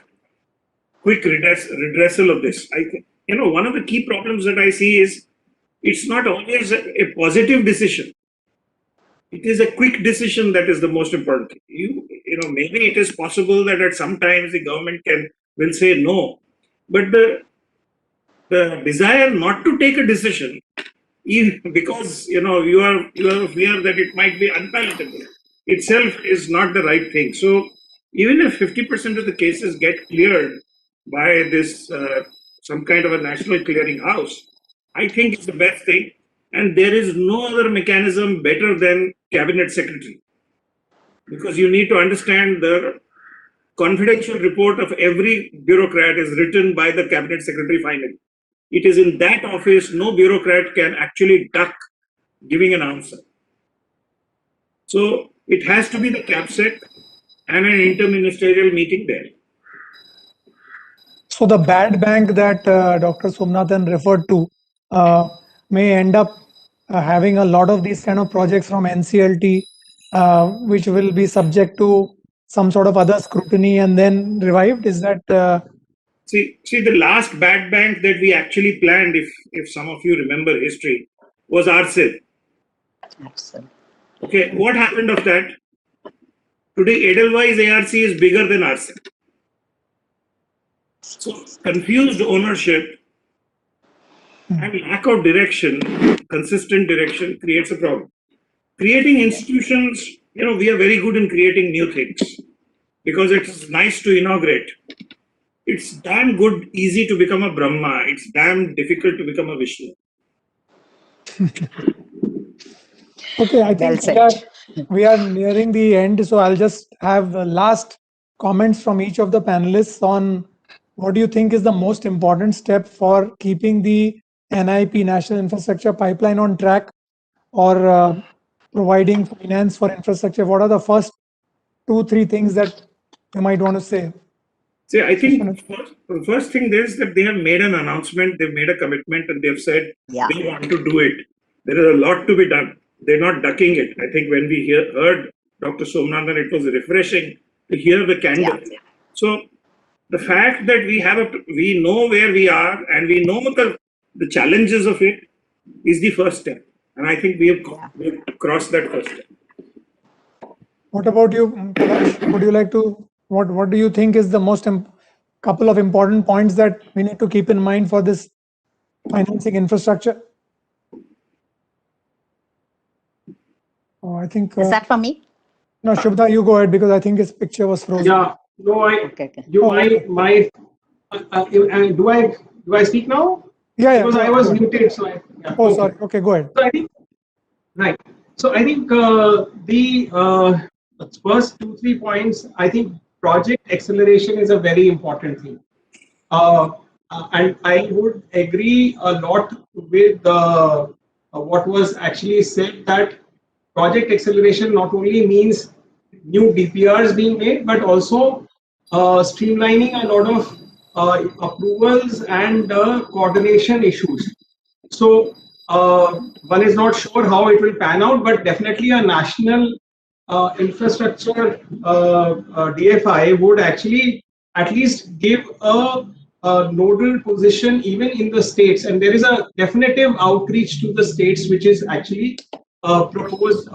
quick redressal of this. I think, one of the key problems that I see is it's not always a positive decision. It is a quick decision that is the most important thing. Maybe it is possible that at some times the government will say no, but the desire not to take a decision, because you have a fear that it might be unpalatable, itself is not the right thing. So even if 50% of the cases get cleared by this some kind of a national clearing house, I think it's the best thing. And there is no other mechanism better than cabinet secretary, because you need to understand the confidential report of every bureaucrat is written by the cabinet secretary finally. It is in that office, no bureaucrat can actually duck giving an answer. So it has to be the CAPSEC and an interministerial meeting there. So the bad bank that Dr. Somnathan referred to may end up having a lot of these kind of projects from NCLT, which will be subject to some sort of other scrutiny and then revived. Is that? See, the last bad bank that we actually planned, if some of you remember history, was RCEP. Absolutely. Okay, what happened of that? Today, Edelweiss ARC is bigger than RCEP. So, confused ownership and lack of direction, consistent direction, creates a problem. Creating institutions, we are very good in creating new things because it's nice to inaugurate. It's damn good, easy to become a Brahma. It's damn difficult to become a Vishnu. Okay, I think we are nearing the end, so I'll just have last comments from each of the panelists on what do you think is the most important step for keeping the NIP, National Infrastructure Pipeline, on track, or providing finance for infrastructure. What are the first 2-3 things that you might want to say? See, I think the first thing is that they have made an announcement, they've made a commitment, and they've said they want to do it. There is a lot to be done. They're not ducking it. I think when we heard Dr. Somanathan, it was refreshing to hear the candor. So the fact that we know where we are and we know the challenges of it is the first step. And I think we have crossed that first step. What about you, Prakash? Would you like to? What do you think is the most couple of important points that we need to keep in mind for this financing infrastructure? Oh, I think. Is that for me? No, Shubhda, you go ahead because I think his picture was frozen. Yeah. No, do I speak now? Yeah. Because I was muted, so Oh, sorry. Okay, go ahead. So I think, right. So I think the first 2-3 points, I think project acceleration is a very important thing. And I would agree a lot with what was actually said, that project acceleration not only means new DPRs being made, but also streamlining a lot of approvals and coordination issues. So one is not sure how it will pan out, but definitely a national infrastructure DFI would actually at least give a nodal position even in the states, and there is a definitive outreach to the states which is actually proposed,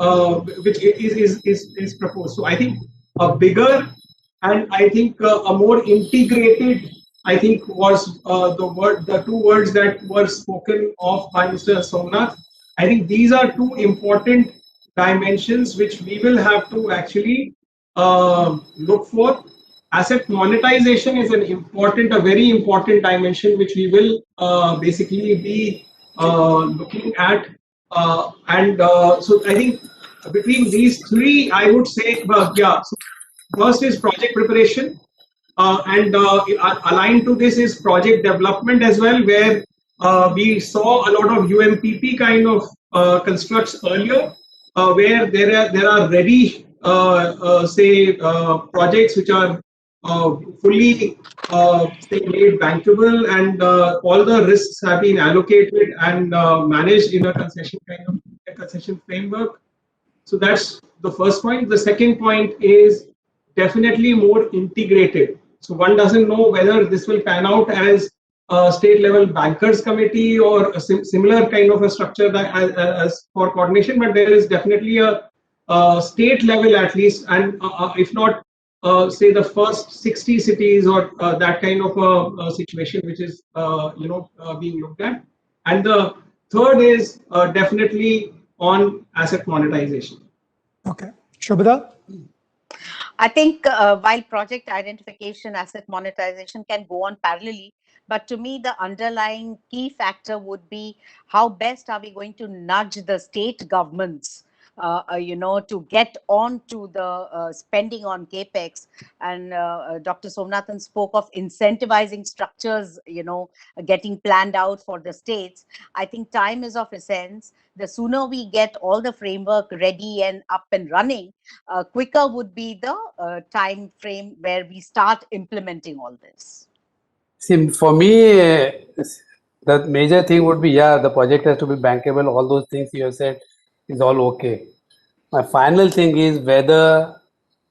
which is proposed. So I think a bigger and I think a more integrated, I think was the two words that were spoken of by Mr. Somnath. I think these are two important dimensions which we will have to actually look for. Asset monetization is a very important dimension which we will basically be looking at. So I think between these three, I would say, so first is project preparation, and aligned to this is project development as well, where we saw a lot of UMPP kind of constructs earlier, where there are ready, projects which are fully made bankable, and all the risks have been allocated and managed in a concession framework. So that's the first point. The second point is definitely more integrated. So one doesn't know whether this will pan out as a state level bankers committee or a similar kind of a structure that as for coordination, but there is definitely a state level at least, and if not say the first 60 cities or that kind of a situation which is being looked at. And the third is definitely on asset monetization. Okay, Shubhda? I think while project identification, asset monetization can go on parallelly, but to me, the underlying key factor would be how best are we going to nudge the state governments to get on to the spending on capex. And Dr. Somnathan spoke of incentivizing structures, getting planned out for the states. I think time is of essence. The sooner we get all the framework ready and up and running, quicker would be the time frame where we start implementing all this. See, for me, the major thing would be, the project has to be bankable. All those things you have said is all okay. My final thing is whether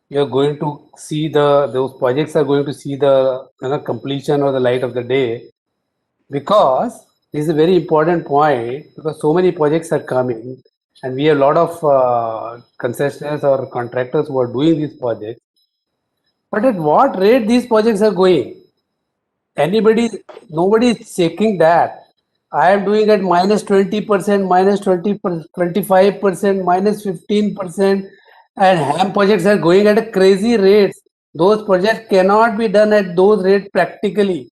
you're going to see those projects are going to see the completion or the light of the day, because this is a very important point, because so many projects are coming and we have a lot of concessionaires or contractors who are doing these projects. But at what rate these projects are going? Nobody is checking that. I am doing at minus 20%, minus 25%, minus 15%, and HAM projects are going at a crazy rates. Those projects cannot be done at those rates practically.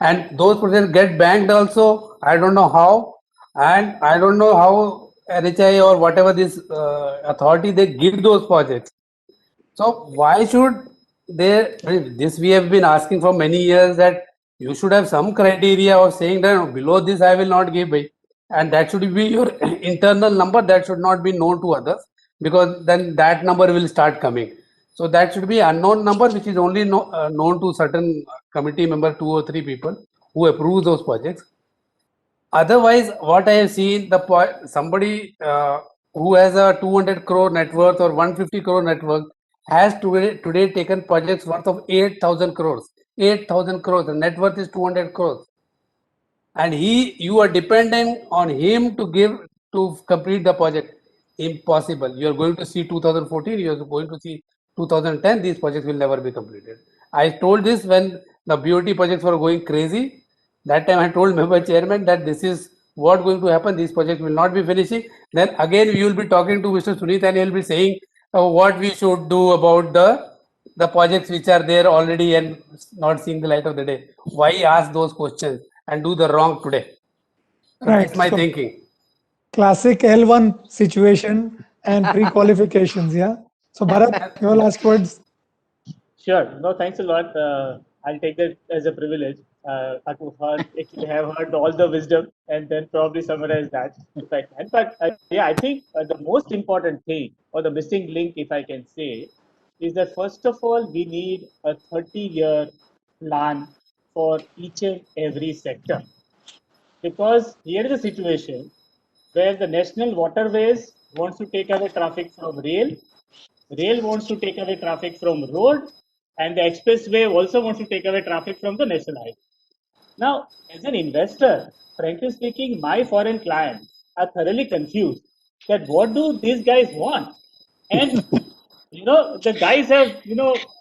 And those projects get banked also. I don't know how. And I don't know how NHI or whatever this authority, they give those projects. So why should they? I mean, this we have been asking for many years, that you should have some criteria of saying that below this I will not give, and that should be your internal number. That should not be known to others, because then that number will start coming. So that should be unknown number, which is only known to certain committee member, 2 or 3 people who approve those projects. Otherwise, what I have seen, somebody who has a 200 crore net worth or 150 crore net worth has today taken projects worth of 8,000 crores. 8,000 crores. The net worth is 200 crores. And you are depending on him to complete the project. Impossible. You are going to see 2014, you are going to see 2010, these projects will never be completed. I told this when the BOT projects were going crazy. That time I told member chairman that this is what going to happen. These projects will not be finishing. Then again we will be talking to Mr. Sunit and he will be saying what we should do about the projects which are there already and not seeing the light of the day. Why ask those questions and do the wrong today? So Right. that's my So, thinking. classic L1 situation and pre-qualifications. Yeah. So Bharat, your last words. Sure. No, thanks a lot. I'll take that as a privilege. Actually have heard all the wisdom and then probably summarize that if I can. But yeah, I think the most important thing or the missing link, if I can say, is that first of all, we need a 30-year plan for each and every sector. Because here is a situation where the national waterways wants to take away traffic from rail wants to take away traffic from road, and the expressway also wants to take away traffic from the national highway. Now, as an investor, frankly speaking, my foreign clients are thoroughly confused that what do these guys want? And the guys have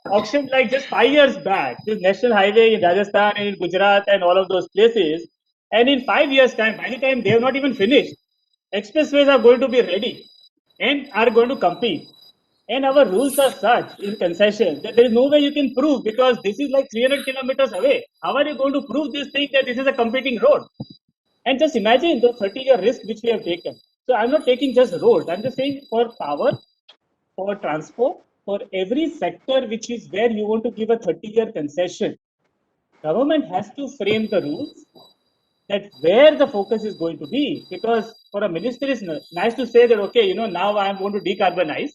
auctioned like just 5 years back this national highway in Rajasthan and in Gujarat and all of those places, and in 5 years time, by the time they have not even finished, expressways are going to be ready and are going to compete. And our rules are such in concession that there is no way you can prove, because this is like 300 kilometers away. How are you going to prove this thing that this is a competing road? And just imagine the 30-year risk which we have taken. So I'm not taking just roads. I'm just saying for power, for transport, for every sector which is where you want to give a 30-year concession, government has to frame the rules that where the focus is going to be. Because for a minister, it's nice to say that, okay, now I'm going to decarbonize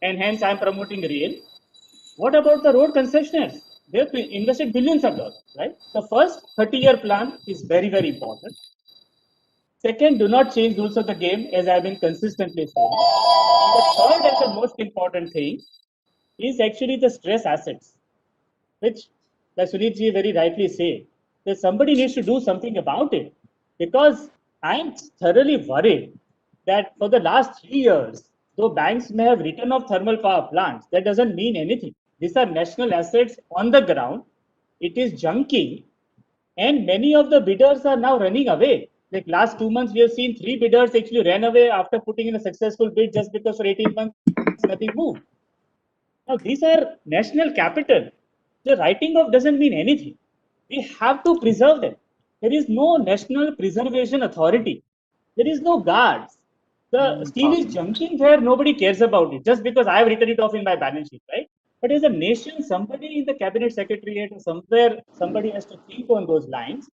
and hence I'm promoting rail. What about the road concessionaires? They've invested billions of dollars, right? The first 30-year plan is very, very important. Second, do not change rules of the game, as I've been consistently saying. And the third and the most important thing is actually the stress assets, which, like Sunitji very rightly said, that somebody needs to do something about it. Because I'm thoroughly worried that for the last 3 years, though banks may have written off thermal power plants, that doesn't mean anything. These are national assets on the ground. It is junking, and many of the bidders are now running away. Like last 2 months, we have seen 3 bidders actually ran away after putting in a successful bid just because for 18 months nothing moved. Now these are national capital. The writing off doesn't mean anything. We have to preserve them. There is no national preservation authority. There is no guards. The steel is junking there, nobody cares about it, just because I have written it off in my balance sheet, right? But as a nation, somebody in the cabinet secretariat or somewhere, somebody has to think on those lines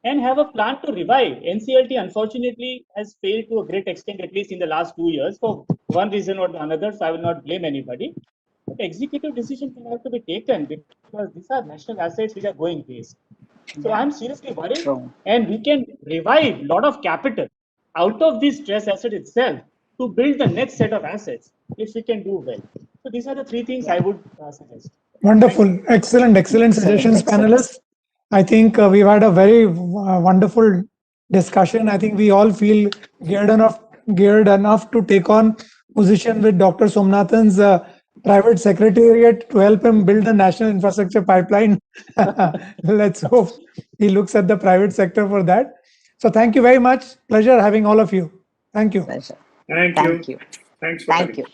and have a plan to revive. NCLT, unfortunately, has failed to a great extent, at least in the last 2 years, for one reason or another. So I will not blame anybody. But executive decisions will have to be taken, because these are national assets which are going waste. So I'm seriously worried, and we can revive a lot of capital out of this stress asset itself to build the next set of assets if we can do well. So these are the 3 things I would suggest. Wonderful. Excellent suggestions, panelists. I think we've had a very wonderful discussion. I think we all feel geared enough to take on position with Dr. Somnathan's private secretariat to help him build the national infrastructure pipeline. Let's hope he looks at the private sector for that. So thank you very much. Pleasure having all of you. Thank you. Pleasure. Thank you. Thanks for Thank you.